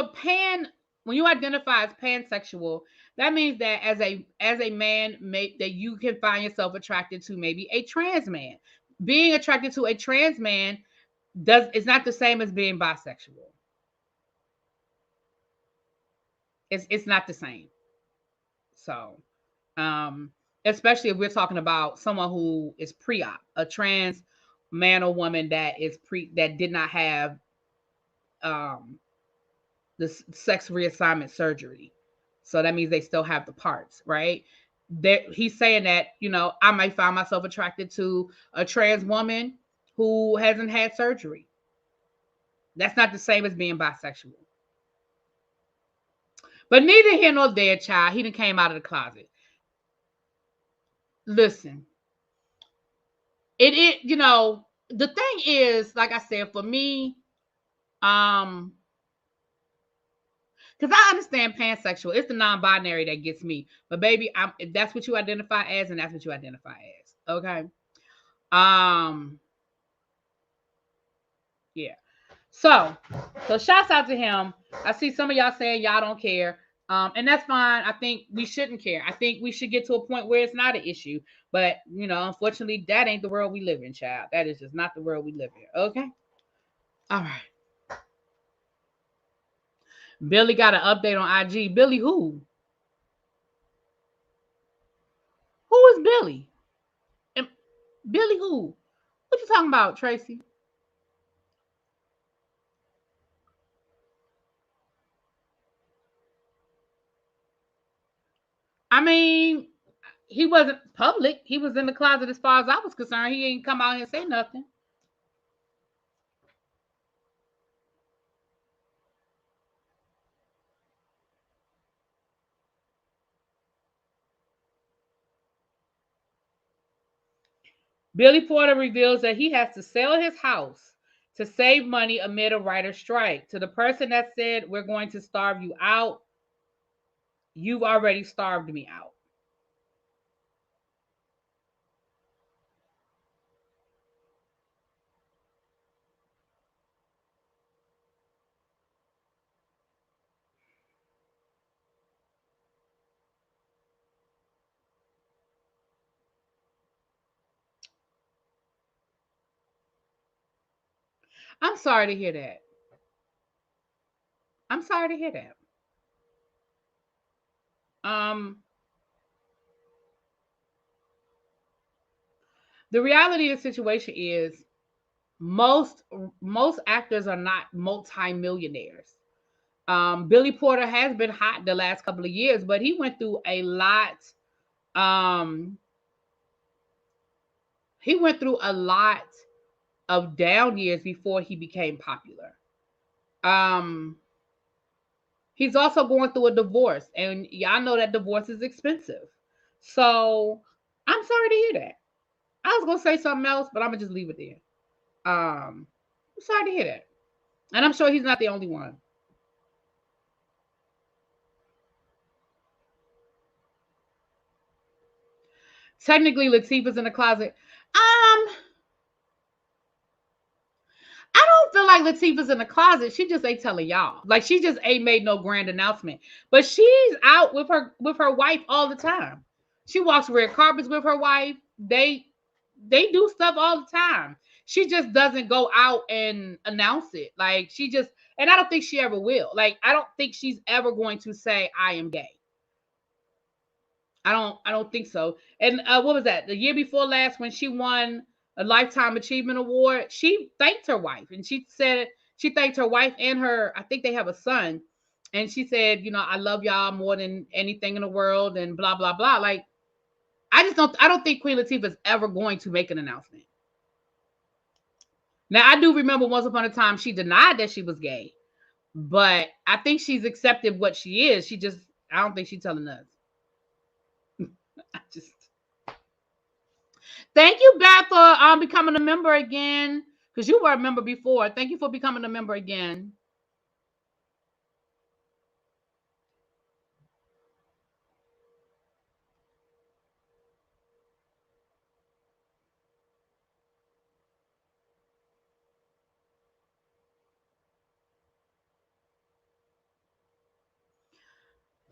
identify as pansexual, that means that as a man, that you can find yourself attracted to maybe a trans man. Being attracted to a trans man is not the same as being bisexual. It's not the same. So, especially if we're talking about someone who is pre-op, a trans man or woman that did not have um the sex reassignment surgery. So that means they still have the parts, right? He's saying that, I might find myself attracted to a trans woman who hasn't had surgery. That's not the same as being bisexual. But neither here nor there, child. He done came out of the closet. Listen, the thing is, like I said, for me, um, because I understand pansexual. It's the non-binary that gets me. But baby, if that's what you identify as, and that's what you identify as. Okay. Um, yeah. So shouts out to him. I see some of y'all saying y'all don't care. And that's fine. I think we shouldn't care. I think we should get to a point where it's not an issue. But unfortunately, that ain't the world we live in, child. That is just not the world we live in. Okay. All right. Billy got an update on IG. Billy who? Who is Billy? And Billy who? What you talking about, Tracy? I mean, he wasn't public. He was in the closet as far as I was concerned. He ain't come out here and say nothing. Billy Porter reveals that he has to sell his house to save money amid a writer's strike. To the person that said, "We're going to starve you out," you've already starved me out. I'm sorry to hear that. I'm sorry to hear that. Um, the reality of the situation is most most actors are not multimillionaires. Billy Porter has been hot the last couple of years, but he went through a lot. Um, he went through a lot of down years before he became popular. Um, he's also going through a divorce, and y'all know that divorce is expensive. So I'm sorry to hear that. I was gonna say something else, but I'm gonna just leave it there. I'm sorry to hear that, and I'm sure he's not the only one. Technically, Latifah's in the closet. I don't feel like Latifah's in the closet. She just ain't telling y'all. Like she just ain't made no grand announcement. But she's out with her wife all the time. She walks red carpets with her wife. They do stuff all the time. She just doesn't go out and announce it. Like she just, and I don't think she ever will. Like I don't think she's ever going to say I am gay. I don't think so. And what was that? The year before last when she won a lifetime achievement award, she thanked her wife and she said she thanked her wife and her, I think they have a son. And she said, I love y'all more than anything in the world and blah blah blah. Like I don't think Queen Latifah is ever going to make an announcement. Now I do remember once upon a time she denied that she was gay, but I think she's accepted what she is. She just I don't think she's telling us. I just Thank you, Beth, for becoming a member again. Because you were a member before. Thank you for becoming a member again.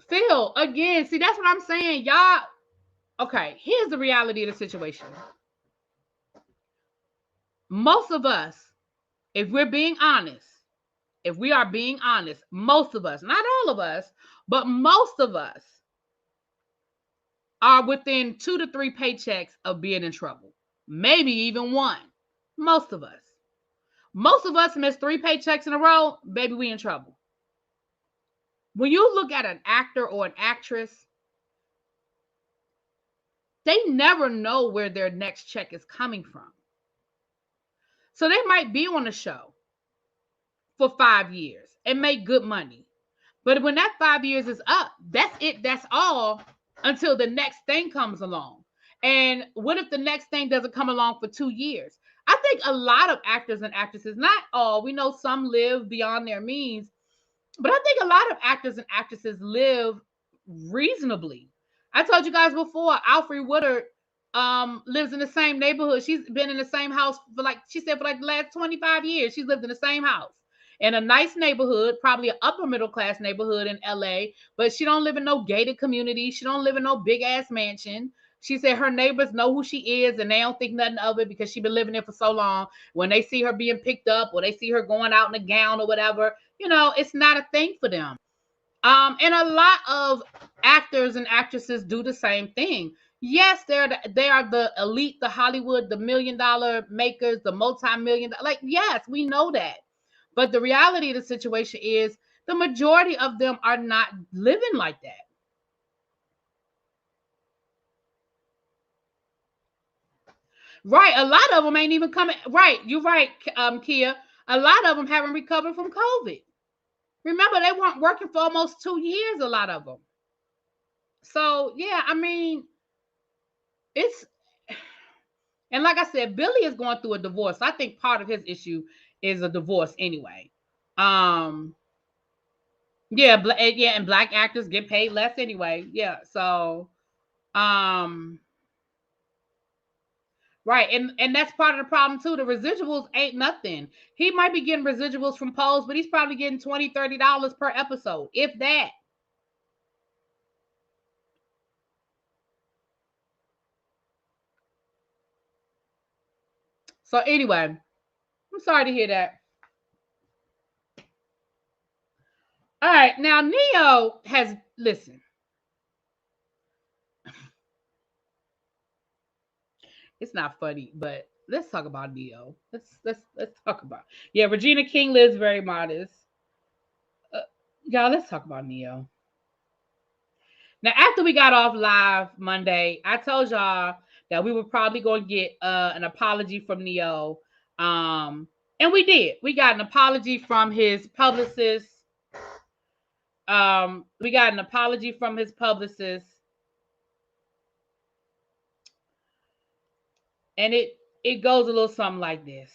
Phil, again, see, that's what I'm saying. Y'all, okay, here's the reality of the situation. Most of us, if we're being honest, if we are being honest, most of us, not all of us, but most of us are within 2 to 3 paychecks of being in trouble. Maybe even one. Most of us. Most of us miss 3 paychecks in a row, baby, we in trouble. When you look at an actor or an actress, they never know where their next check is coming from. So they might be on a show for 5 years and make good money. But when that 5 years is up, that's it. That's all until the next thing comes along. And what if the next thing doesn't come along for 2 years? I think a lot of actors and actresses, not all, we know some live beyond their means, but I think a lot of actors and actresses live reasonably. I told you guys before, Alfre Woodard lives in the same neighborhood. She's been in the same house for like she said for like the last 25 years. She's lived in the same house in a nice neighborhood, probably an upper middle class neighborhood in LA, but she don't live in no gated community. She don't live in no big ass mansion. She said her neighbors know who she is and they don't think nothing of it because she's been living there for so long. When they see her being picked up or they see her going out in a gown or whatever, it's not a thing for them. And a lot of actors and actresses do the same thing. Yes, they are the elite, the Hollywood, the $1 million makers, the multi-million. Like, yes, we know that. But the reality of the situation is the majority of them are not living like that. Right. A lot of them ain't even coming. Right. You're right, Kia. A lot of them haven't recovered from COVID. Remember, they weren't working for almost 2 years, a lot of them. So, yeah, I mean, it's and like I said, Billy is going through a divorce. I think part of his issue is a divorce anyway. Um, yeah, yeah, and black actors get paid less anyway. Yeah, so um, right, and that's part of the problem too. The residuals ain't nothing. He might be getting residuals from polls, but he's probably getting $20-$30 per episode, if that. So anyway, I'm sorry to hear that. All right, now Neyo has listen. It's not funny, but let's talk about Neyo. Let's talk about. Yeah, Regina King lives very modest. Uh, y'all, let's talk about Neyo. Now, after we got off live Monday, I told y'all that we were probably going to get an apology from Neyo. And we did. We got an apology from his publicist. We got an apology from his publicist. And it goes a little something like this.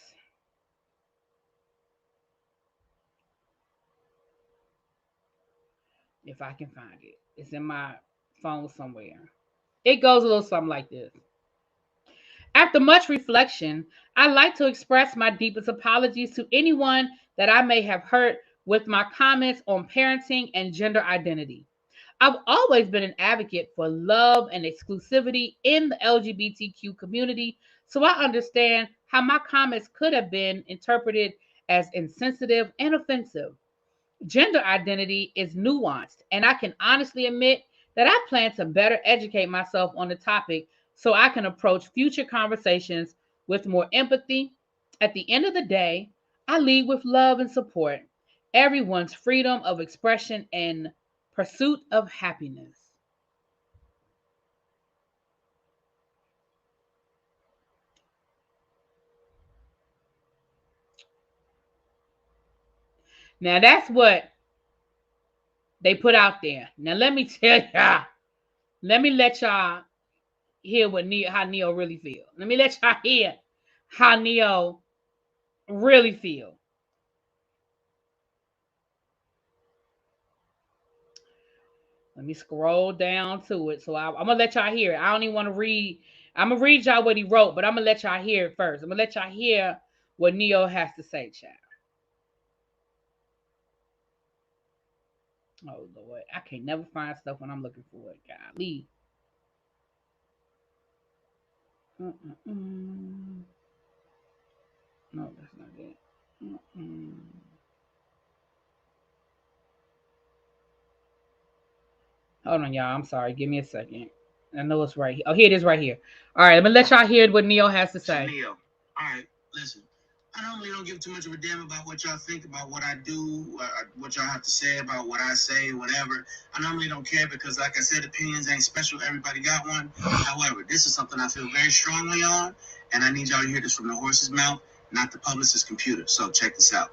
If I can find it. It's in my phone somewhere. It goes a little something like this. After much reflection, I'd like to express my deepest apologies to anyone that I may have hurt with my comments on parenting and gender identity. I've always been an advocate for love and exclusivity in the LGBTQ community, so I understand how my comments could have been interpreted as insensitive and offensive. Gender identity is nuanced, and I can honestly admit that I plan to better educate myself on the topic so I can approach future conversations with more empathy. At the end of the day, I lead with love and support, everyone's freedom of expression and pursuit of happiness. Now that's what they put out there. Now let me tell y'all, let me let y'all hear what how Neyo really feel. Let me let y'all hear how Neyo really feel. Let me scroll down to it. So I'm gonna let y'all hear it. I don't even want to read. I'm gonna read y'all what he wrote, but I'm gonna let y'all hear it first. I'm gonna let y'all hear what Neyo has to say, child. Oh Lord, I can't never find stuff when I'm looking for it. Golly. Mm-mm-mm. No, that's not it. Mm-mm. Hold on, y'all. I'm sorry. Give me a second. I know it's right here. Oh, here it is right here. All right, I'm gonna let y'all hear what Neyo has to say. Neyo. All right, listen. I normally don't give too much of a damn about what y'all think about what I do, what y'all have to say about what I say, whatever. I normally don't care because, like I said, opinions ain't special. Everybody got one. However, this is something I feel very strongly on, and I need y'all to hear this from the horse's mouth, not the publicist's computer. So check this out.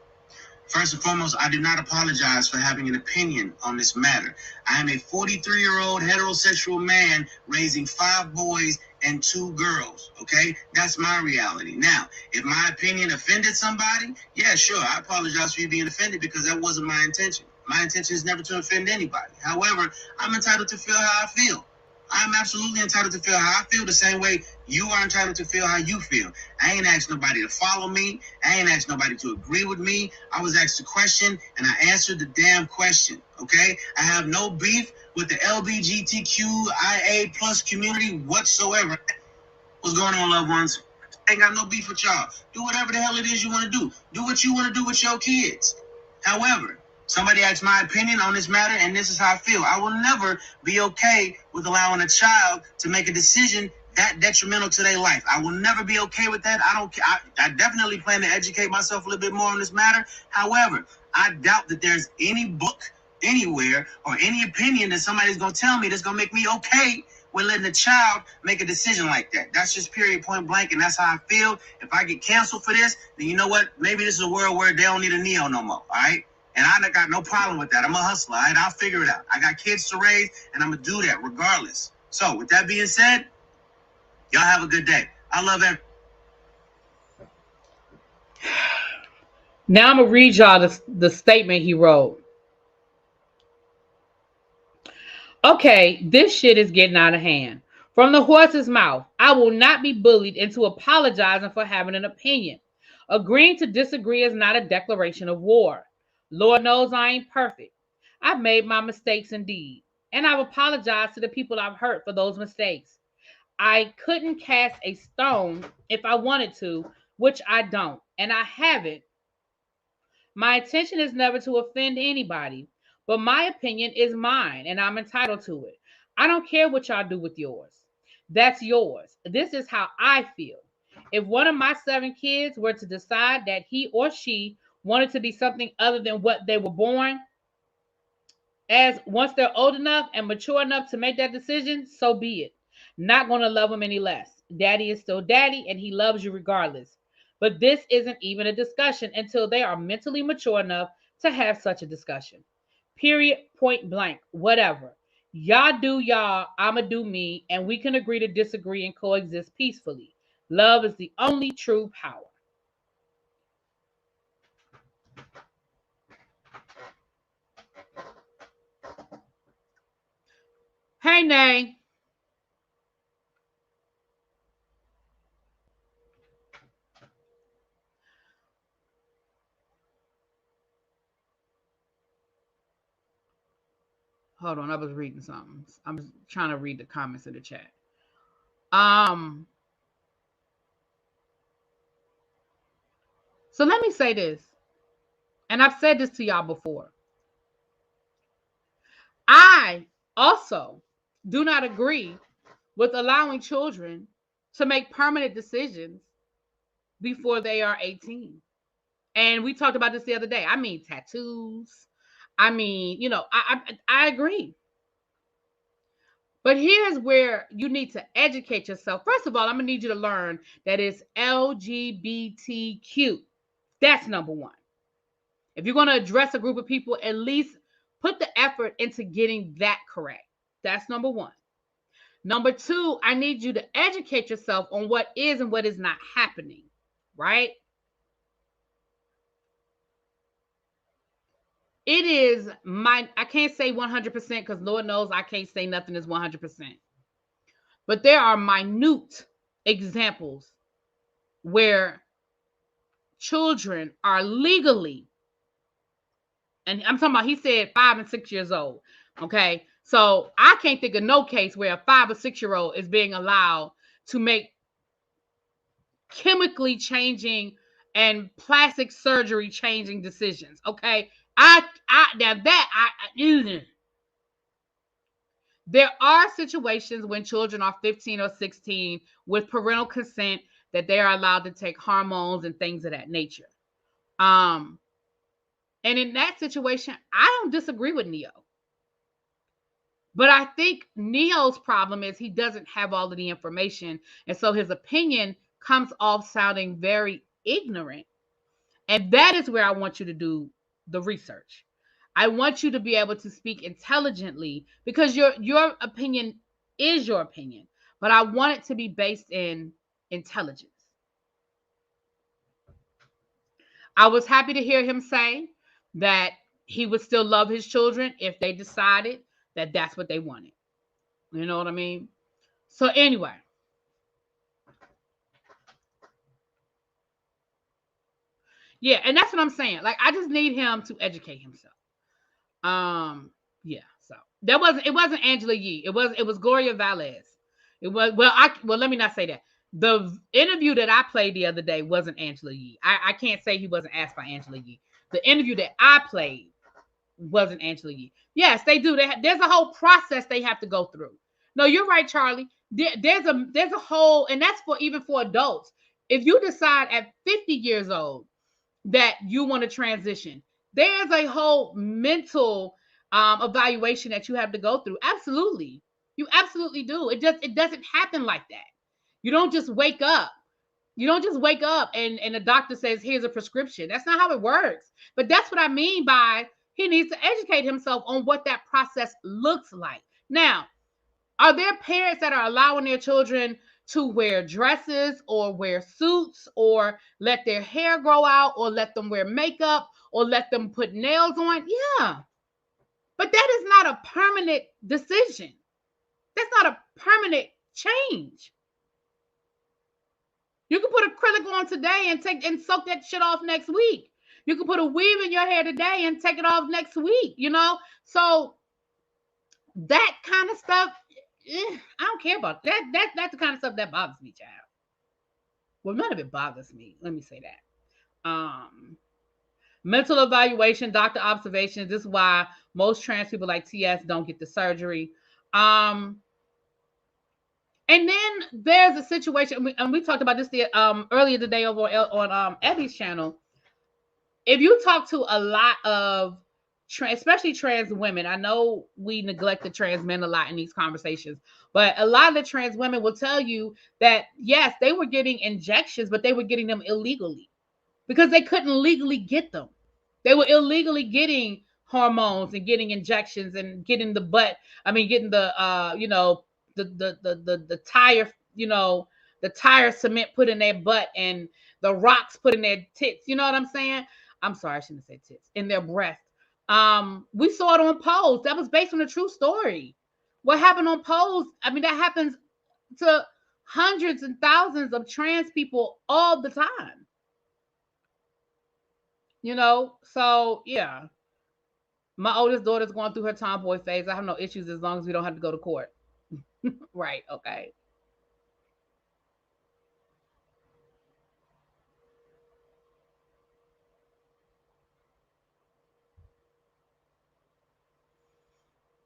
First and foremost, I do not apologize for having an opinion on this matter. I am a 43-year-old heterosexual man raising 5 boys and 2 girls, okay? That's my reality. Now, if my opinion offended somebody, yeah, sure, I apologize for you being offended because that wasn't my intention. My intention is never to offend anybody. However, I'm entitled to feel how I feel. I'm absolutely entitled to feel how I feel the same way you are entitled to feel how you feel. I ain't asked nobody to follow me. I ain't asked nobody to agree with me. I was asked a question and I answered the damn question, okay? I have no beef with the LGBTQIA plus community whatsoever. What's going on, loved ones? I ain't got no beef with y'all. Do whatever the hell it is you want to do. Do what you want to do with your kids. However, somebody asked my opinion on this matter, and this is how I feel. I will never be okay with allowing a child to make a decision that detrimental to their life. I will never be okay with that. I definitely plan to educate myself a little bit more on this matter. However, I doubt that there's any book anywhere or any opinion that somebody's going to tell me that's going to make me okay with letting a child make a decision like that. That's just period, point blank, and that's how I feel. If I get canceled for this, then you know what? Maybe this is a world where they don't need a Neyo no more, all right? And I got no problem with that. I'm a hustler, all right? I'll figure it out. I got kids to raise, and I'm going to do that regardless. So, with that being said, y'all have a good day. I love everyone. Now I'm going to read y'all the statement he wrote. Okay, this shit is getting out of hand. From the horse's mouth, I will not be bullied into apologizing for having an opinion. Agreeing to disagree is not a declaration of war. Lord knows I ain't perfect. I've made my mistakes indeed, and I've apologized to the people I've hurt for those mistakes. I couldn't cast a stone if I wanted to, which I don't, and I haven't. My intention is never to offend anybody, But my opinion is mine and I'm entitled to it. I don't care what y'all do with yours. That's yours. This is how I feel. If one of my 7 kids were to decide that he or she wanted to be something other than what they were born as, once they're old enough and mature enough to make that decision, so be it. Not going to love them any less. Daddy is still daddy and he loves you regardless. But this isn't even a discussion until they are mentally mature enough to have such a discussion. Period, point blank, whatever. Y'all do y'all, I'ma do me, and we can agree to disagree and coexist peacefully. Love is the only true power. Hey, Nay. Hold on, I was reading something. I'm trying to read the comments in the chat. Um, so let me say this, and I've said this to y'all before. I also do not agree with allowing children to make permanent decisions before they are 18. And we talked about this the other day. I mean, tattoos. I mean, I agree. But here's where you need to educate yourself. First of all, I'm going to need you to learn that it's LGBTQ. That's number one. If you're going to address a group of people, at least put the effort into getting that correct. That's number one. Number two, I need you to educate yourself on what is and what is not happening, right? It is I can't say 100% because Lord knows I can't say nothing is 100%. But there are minute examples where children are legally, and I'm talking about, he said 5 and 6 years old. Okay. So I can't think of no case where a 5 or 6-year-old is being allowed to make chemically changing and plastic surgery changing decisions. Okay. There are situations when children are 15 or 16 with parental consent that they are allowed to take hormones and things of that nature. And in that situation, I don't disagree with Neyo. But I think Neo's problem is he doesn't have all of the information. And so his opinion comes off sounding very ignorant. And that is where I want you to do the research. I want you to be able to speak intelligently because your opinion is your opinion. But I want it to be based in intelligence. I was happy to hear him say that he would still love his children if they decided that that's what they wanted. You know what I mean? So anyway, yeah, and that's what I'm saying. Like, I just need him to educate himself. Yeah. So it wasn't Angela Yee. It was Gloria Velez. It was let me not say that. The interview that I played the other day wasn't Angela Yee. I can't say he wasn't asked by Angela Yee. The interview that I played wasn't Angela Yee. Yes, they do. There's a whole process they have to go through. No, you're right, Charlie. There's a whole, and that's for even for adults. If you decide at 50 years old that you want to transition, there's a whole mental evaluation that you have to go through. Absolutely, you absolutely do. It doesn't happen like that. You don't just wake up. You don't just wake up and the doctor says, here's a prescription. That's not how it works. But that's what I mean by he needs to educate himself on what that process looks like. Now, are there parents that are allowing their children to wear dresses or wear suits or let their hair grow out or let them wear makeup or let them put nails on? Yeah. But that is not a permanent decision. That's not a permanent change. You can put acrylic on today and soak that shit off next week. You can put a weave in your hair today and take it off next week, So that kind of stuff, I don't care about that. That's the kind of stuff that bothers me, child. Well, none of it bothers me. Let me say that. Mental evaluation, doctor observations. This is why most trans people like TS don't get the surgery. Um, and then there's a situation, and we talked about this earlier today over on Eddie's channel. If you talk to a lot of especially trans women, I know we neglect the trans men a lot in these conversations, but a lot of the trans women will tell you that yes, they were getting injections, but they were getting them illegally because they couldn't legally get them. They were illegally getting hormones and getting injections and getting the butt. I mean, getting the the tire, the tire cement put in their butt and the rocks put in their tits. You know what I'm saying? I'm sorry, I shouldn't say tits. In their breast. We saw it on Pose. That was based on a true story. What happened on Pose? I mean, that happens to hundreds and thousands of trans people all the time. So yeah. My oldest daughter's going through her tomboy phase. I have no issues as long as we don't have to go to court. Right, okay.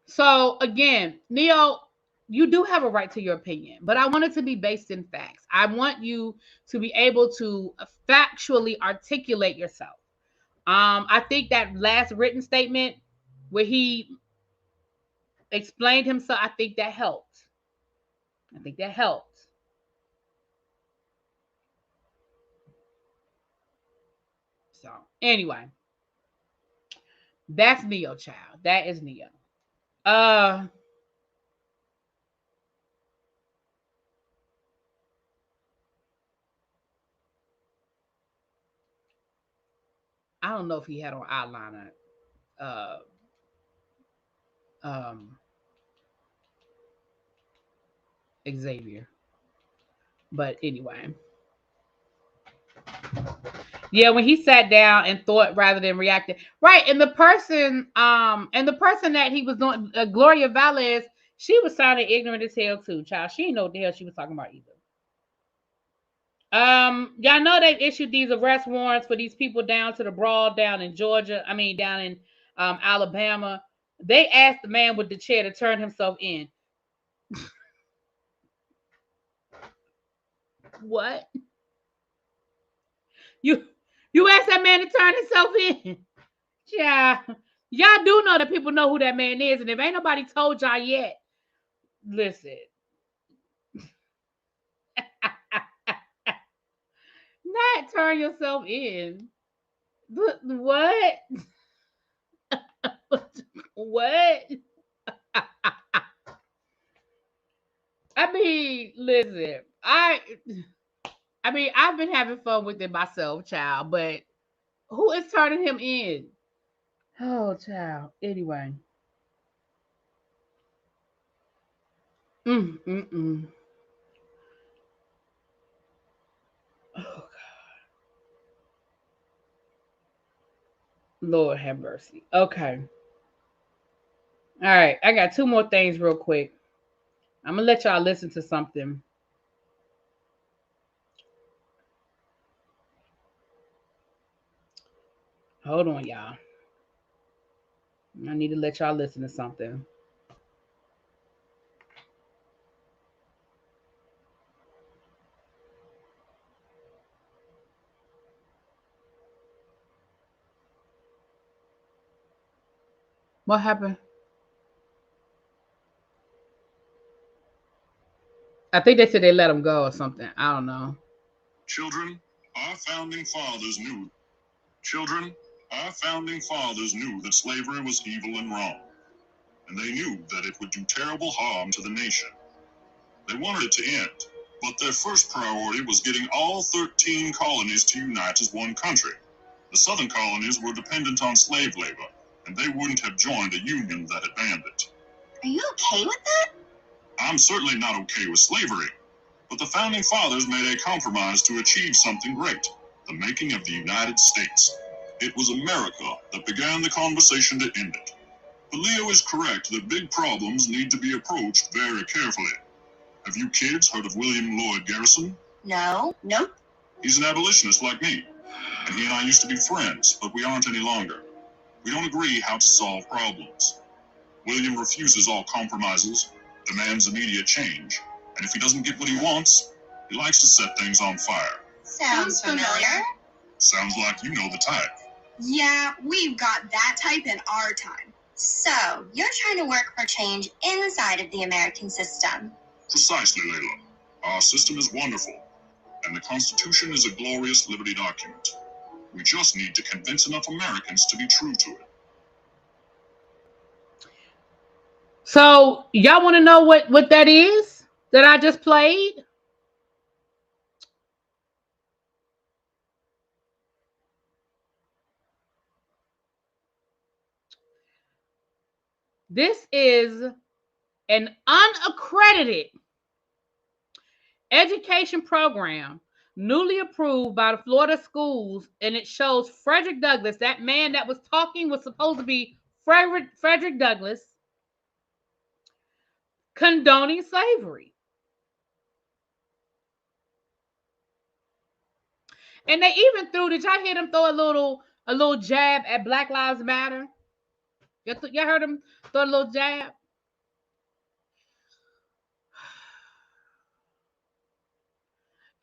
So again, Neyo, you do have a right to your opinion, but I want it to be based in facts. I want you to be able to factually articulate yourself. I think that last written statement where he explained himself, I think that helped. I think that helped. So anyway, that's Neyo, child. That is Neyo. Uh I don't know if he had on eyeliner. Uh um Xavier. But anyway. Yeah, when he sat down and thought rather than reacted. Right. And the person that he was doing, Gloria Velez, she was sounding ignorant as hell too, child. She didn't know what the hell she was talking about either. Y'all know they issued these arrest warrants for these people down to the brawl down in Georgia. I mean, down in Alabama. They asked the man with the chair to turn himself in. What? You you asked that man to turn himself in? Yeah. Y'all do know that people know who that man is, and if ain't nobody told y'all yet, listen. Not turn yourself in. What? What? I mean, listen. I mean, I've been having fun with it myself, child, but who is turning him in? Oh, child. Anyway. Mm, mm, mm. Oh, Lord have mercy. Okay. All right. I got two more things real quick. I'm going to let y'all listen to something. Hold on, y'all. I need to let y'all listen to something. What happened? I think they said they let him go or something. I don't know. Children, our founding fathers knew. Children, our founding fathers knew that slavery was evil and wrong, and they knew that it would do terrible harm to the nation. They wanted it to end, but their first priority was getting all 13 colonies to unite as one country. The southern colonies were dependent on slave labor, and they wouldn't have joined a union that had banned it. Are you okay with that? I'm certainly not okay with slavery, but the founding fathers made a compromise to achieve something great, the making of the United States. It was America that began the conversation to end it. But Leo is correct that big problems need to be approached very carefully. Have you kids heard of William Lloyd Garrison? No. Nope. He's an abolitionist like me, and he and I used to be friends, but we aren't any longer. We don't agree how to solve problems. William refuses all compromises, demands immediate change, and if he doesn't get what he wants, he likes to set things on fire. Sounds familiar. Sounds like you know the type. Yeah, we've got that type in our time. So, you're trying to work for change inside of the American system. Precisely, Layla. Our system is wonderful, and the Constitution is a glorious liberty document. We just need to convince enough Americans to be true to it. So, y'all want to know what that is that I just played? This is an unaccredited education program newly approved by the Florida schools, and it shows Frederick Douglass, that man that was talking was supposed to be Frederick Douglass, condoning slavery. And they even threw, did y'all hear them throw a little jab at Black Lives Matter? Y'all heard them throw a little jab?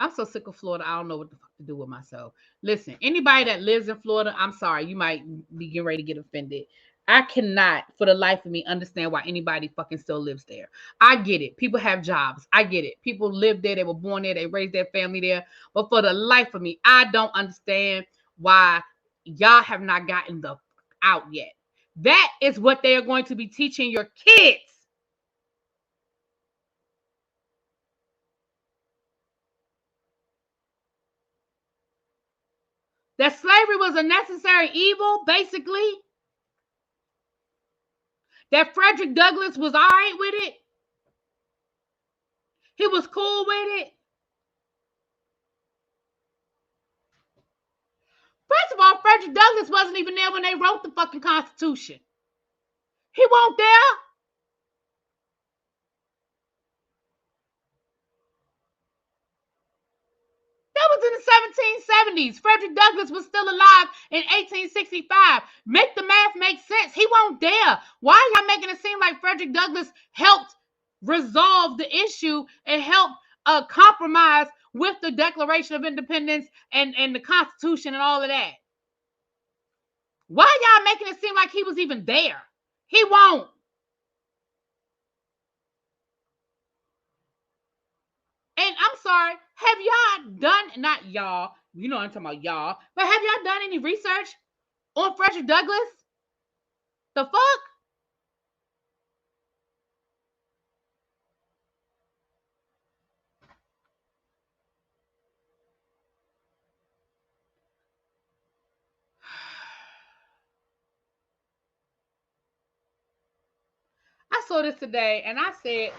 I'm so sick of Florida, I don't know what the fuck to do with myself. Listen, anybody that lives in Florida, I'm sorry, you might be getting ready to get offended. I cannot, for the life of me, understand why anybody fucking still lives there. I get it. People have jobs. I get it. People live there. They were born there. They raised their family there. But for the life of me, I don't understand why y'all have not gotten the out yet. That is what they are going to be teaching your kids. That slavery was a necessary evil, basically. That Frederick Douglass was all right with it. He was cool with it. First of all, Frederick Douglass wasn't even there when they wrote the fucking Constitution. He wasn't there. That was in the 1770s. Frederick Douglass was still alive in 1865. Make the math make sense. He wasn't there. Why are y'all making it seem like Frederick Douglass helped resolve the issue and help compromise with the Declaration of Independence and the Constitution and all of that? Why are y'all making it seem like he was even there? He won't. And I'm sorry, have y'all done, not y'all, you know what I'm talking about y'all, but have y'all done any research on Frederick Douglass? The fuck? I saw this today, and I said,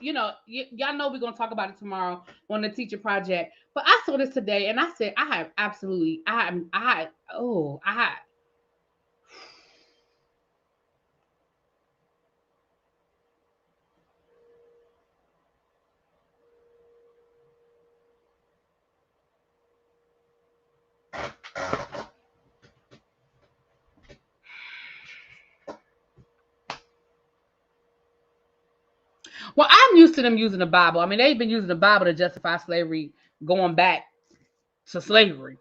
you know, y'all know we're gonna talk about it tomorrow on the teacher project. But I saw this today, and I said, I have absolutely, I well, I'm used to them using the Bible. I mean, they've been using the Bible to justify slavery, going back to slavery.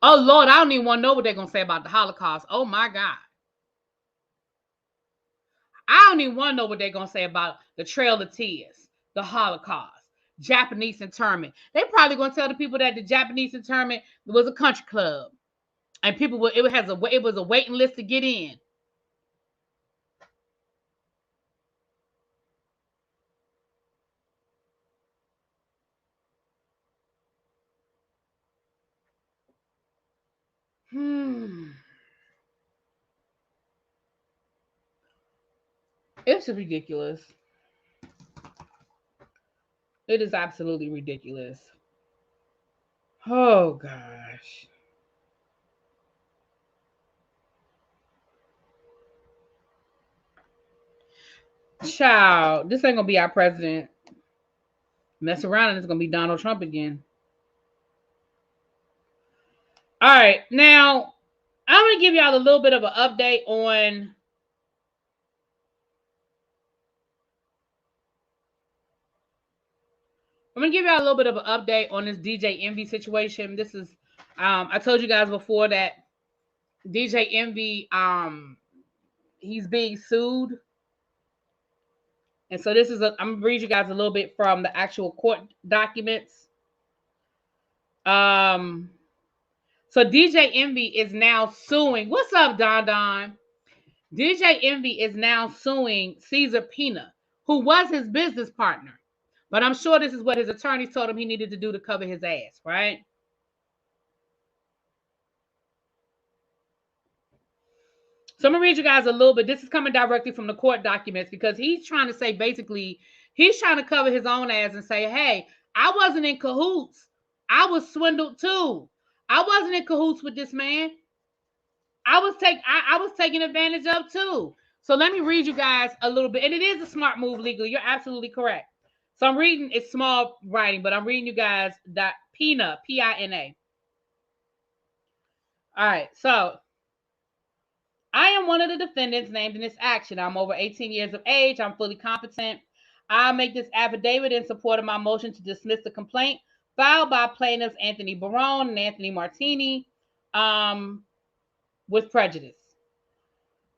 Oh Lord, I don't even want to know what they're gonna say about the Holocaust. Oh my God. I don't even want to know what they're going to say about the Trail of Tears, the Holocaust, Japanese internment. They're probably going to tell the people that the Japanese internment was a country club. And people it was a waiting list to get in. It's ridiculous. It is absolutely ridiculous. Oh gosh. Child, this ain't gonna be our president. Mess around and it's gonna be Donald Trump again. All right, now I'm gonna give y'all a little bit of an update on this DJ Envy situation. This is I told you guys before that DJ Envy he's being sued. And so I'm gonna read you guys a little bit from the actual court documents. Um so DJ Envy is now suing. What's up, Don Don? DJ Envy is now suing Caesar Pina, who was his business partner. But I'm sure this is what his attorneys told him he needed to do to cover his ass, right? So I'm going to read you guys a little bit. This is coming directly from the court documents because he's trying to say basically, he's trying to cover his own ass and say, hey, I wasn't in cahoots. I was swindled too. I wasn't in cahoots with this man. I was taken advantage of too. So let me read you guys a little bit. And it is a smart move legally. You're absolutely correct. So I'm reading, it's small writing, but I'm reading you guys that Pina, P-I-N-A. All right. So I am one of the defendants named in this action. I'm over 18 years of age. I'm fully competent. I make this affidavit in support of my motion to dismiss the complaint filed by plaintiffs Anthony Barone and Anthony Martini with prejudice.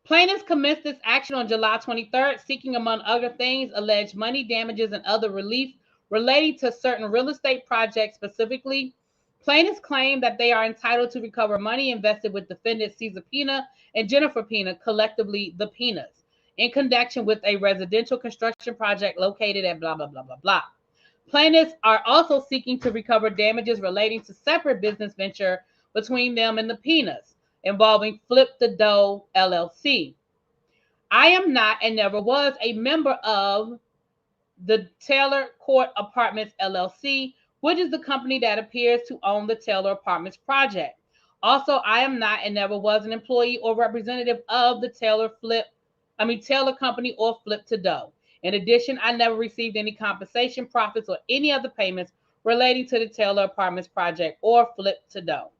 Plaintiffs commenced this action on July 23rd, seeking, among other things, alleged money damages and other relief relating to certain real estate projects. Specifically, plaintiffs claim that they are entitled to recover money invested with defendants Caesar Pina and Jennifer Pina, collectively the Pinas, in connection with a residential construction project located at blah, blah, blah, blah, blah. Plaintiffs are also seeking to recover damages relating to separate business venture between them and the Pinas, involving Flip the Dough LLC. I am not and never was a member of the Taylor Court Apartments LLC, which is the company that appears to own the Taylor Apartments project. Also, I am not and never was an employee or representative of the Taylor Company or Flip to Dough. In addition, I never received any compensation, profits, or any other payments relating to the Taylor Apartments project or Flip to Dough.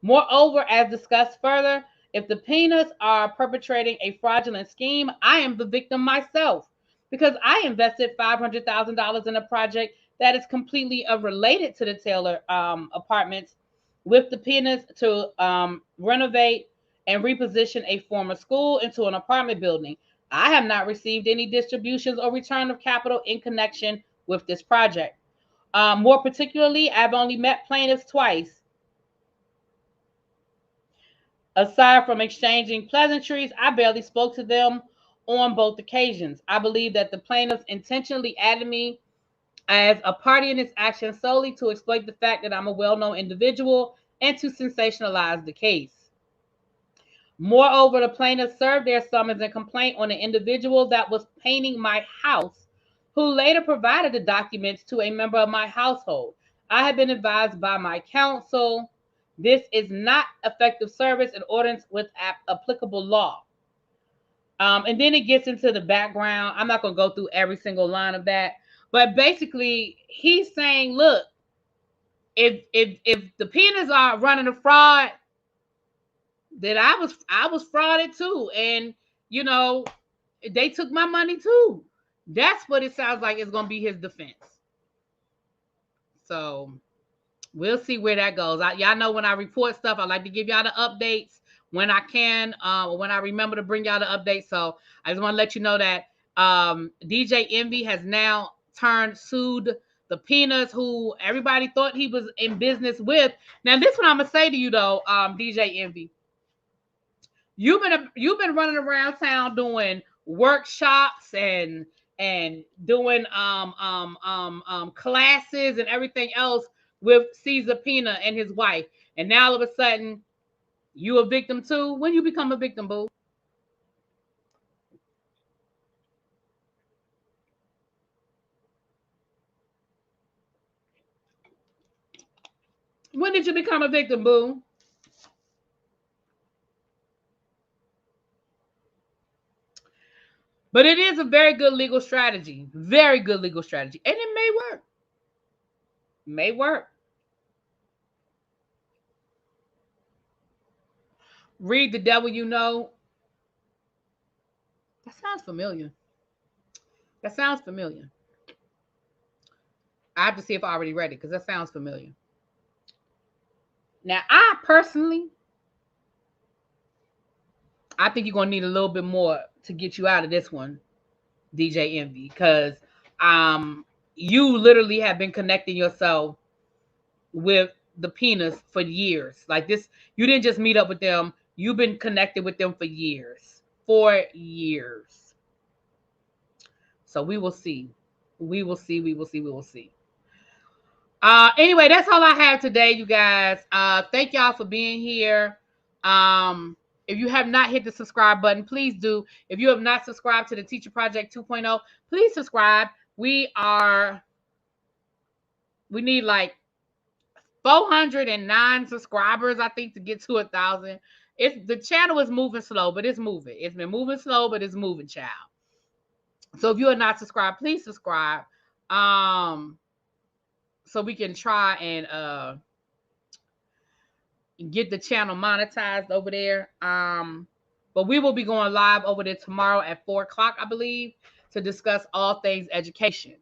Moreover, as discussed further, if the Pinas are perpetrating a fraudulent scheme, I am the victim myself because I invested $500,000 in a project that is completely unrelated to the Taylor Apartments with the Pinas to renovate and reposition a former school into an apartment building. I have not received any distributions or return of capital in connection with this project. More particularly, I've only met plaintiffs twice. Aside from exchanging pleasantries, I barely spoke to them on both occasions. I believe that the plaintiffs intentionally added me as a party in this action solely to exploit the fact that I'm a well-known individual and to sensationalize the case. Moreover, the plaintiffs served their summons and complaint on an individual that was painting my house, who later provided the documents to a member of my household. I have been advised by my counsel this is not effective service in accordance with applicable law. And then it gets into the background. I'm not going to go through every single line of that. But basically, he's saying, look, if the Pinas are running a fraud, then I was frauded too. And, you know, they took my money too. That's what it sounds like is going to be his defense. So we'll see where that goes. Y'all know when I report stuff, I like to give y'all the updates when I can, or when I remember to bring y'all the updates. So I just want to let you know that DJ Envy has now sued the Pinas, who everybody thought he was in business with. Now, this one I'm gonna say to you though, DJ Envy, you've been running around town doing workshops and doing classes and everything else with Caesar Pina and his wife, and now all of a sudden you a victim too. When you become a victim, boo? When did you become a victim, boo? But it is a very good legal strategy. Very good legal strategy. And it may work. May work. Read The Devil You Know. That sounds familiar. That sounds familiar. I have to see if I already read it because that sounds familiar. Now, I think you're gonna need a little bit more to get you out of this one, DJ Envy, because you literally have been connecting yourself with the penis for years. Like this, you didn't just meet up with them, you've been connected with them for years. 4 years. So we will see. We will see. We will see. We will see. Anyway, that's all I have today, you guys. Thank y'all for being here. If you have not hit the subscribe button, please do. If you have not subscribed to the Teacher Project 2.0, please subscribe. We need like 409 subscribers, I think, to get to 1,000. The channel is moving slow, but it's moving. It's been moving slow, but it's moving, child. So if you are not subscribed, please subscribe. So we can try and get the channel monetized over there. But we will be going live over there tomorrow at 4 o'clock, I believe, to discuss all things education.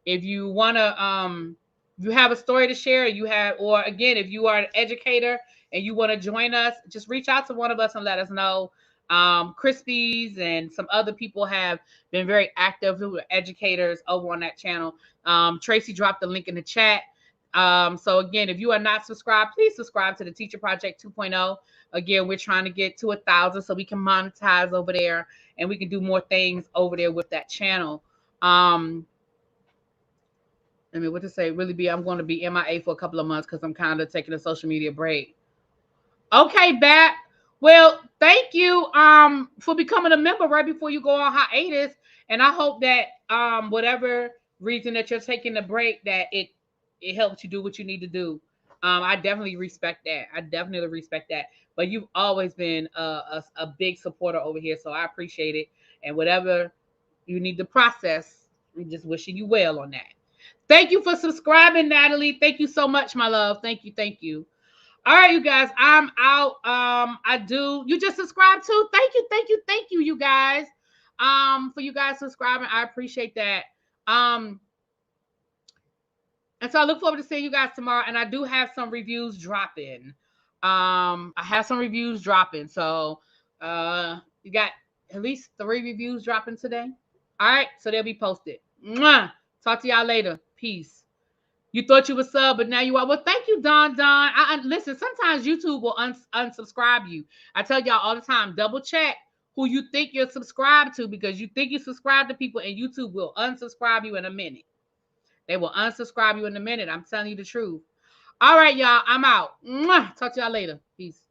If you want to, if you have a story to share, or again, if you are an educator and you want to join us, just reach out to one of us and let us know. Crispies and some other people have been very active who are educators over on that channel. Tracy dropped the link in the chat. So again, if you are not subscribed, please subscribe to the Teacher Project 2.0. Again, we're trying to get to 1,000 so we can monetize over there and we can do more things over there with that channel. I mean, what to say? I'm going to be MIA for a couple of months because I'm kind of taking a social media break. Okay, Bat. Well, thank you for becoming a member right before you go on hiatus. And I hope that whatever reason that you're taking a break, that it helps you do what you need to do. I definitely respect that. But you've always been a big supporter over here, so I appreciate it. And whatever you need to process, I'm just wishing you well on that. Thank you for subscribing, Natalie. Thank you so much, my love. Thank you. All right, you guys, I'm out. You just subscribed too. Thank you, you guys. For you guys subscribing, I appreciate that. And so I look forward to seeing you guys tomorrow. And I do have some reviews dropping. I have some reviews dropping. So you got at least 3 reviews dropping today. All right, so they'll be posted. Mwah! Talk to y'all later. Peace. You thought you were sub, but now you are. Well, thank you, Don. Listen, sometimes YouTube will unsubscribe you. I tell y'all all the time, double check who you think you're subscribed to, because you think you subscribe to people and YouTube will unsubscribe you in a minute. They will unsubscribe you in a minute. I'm telling you the truth. All right, y'all. I'm out. Mwah! Talk to y'all later. Peace.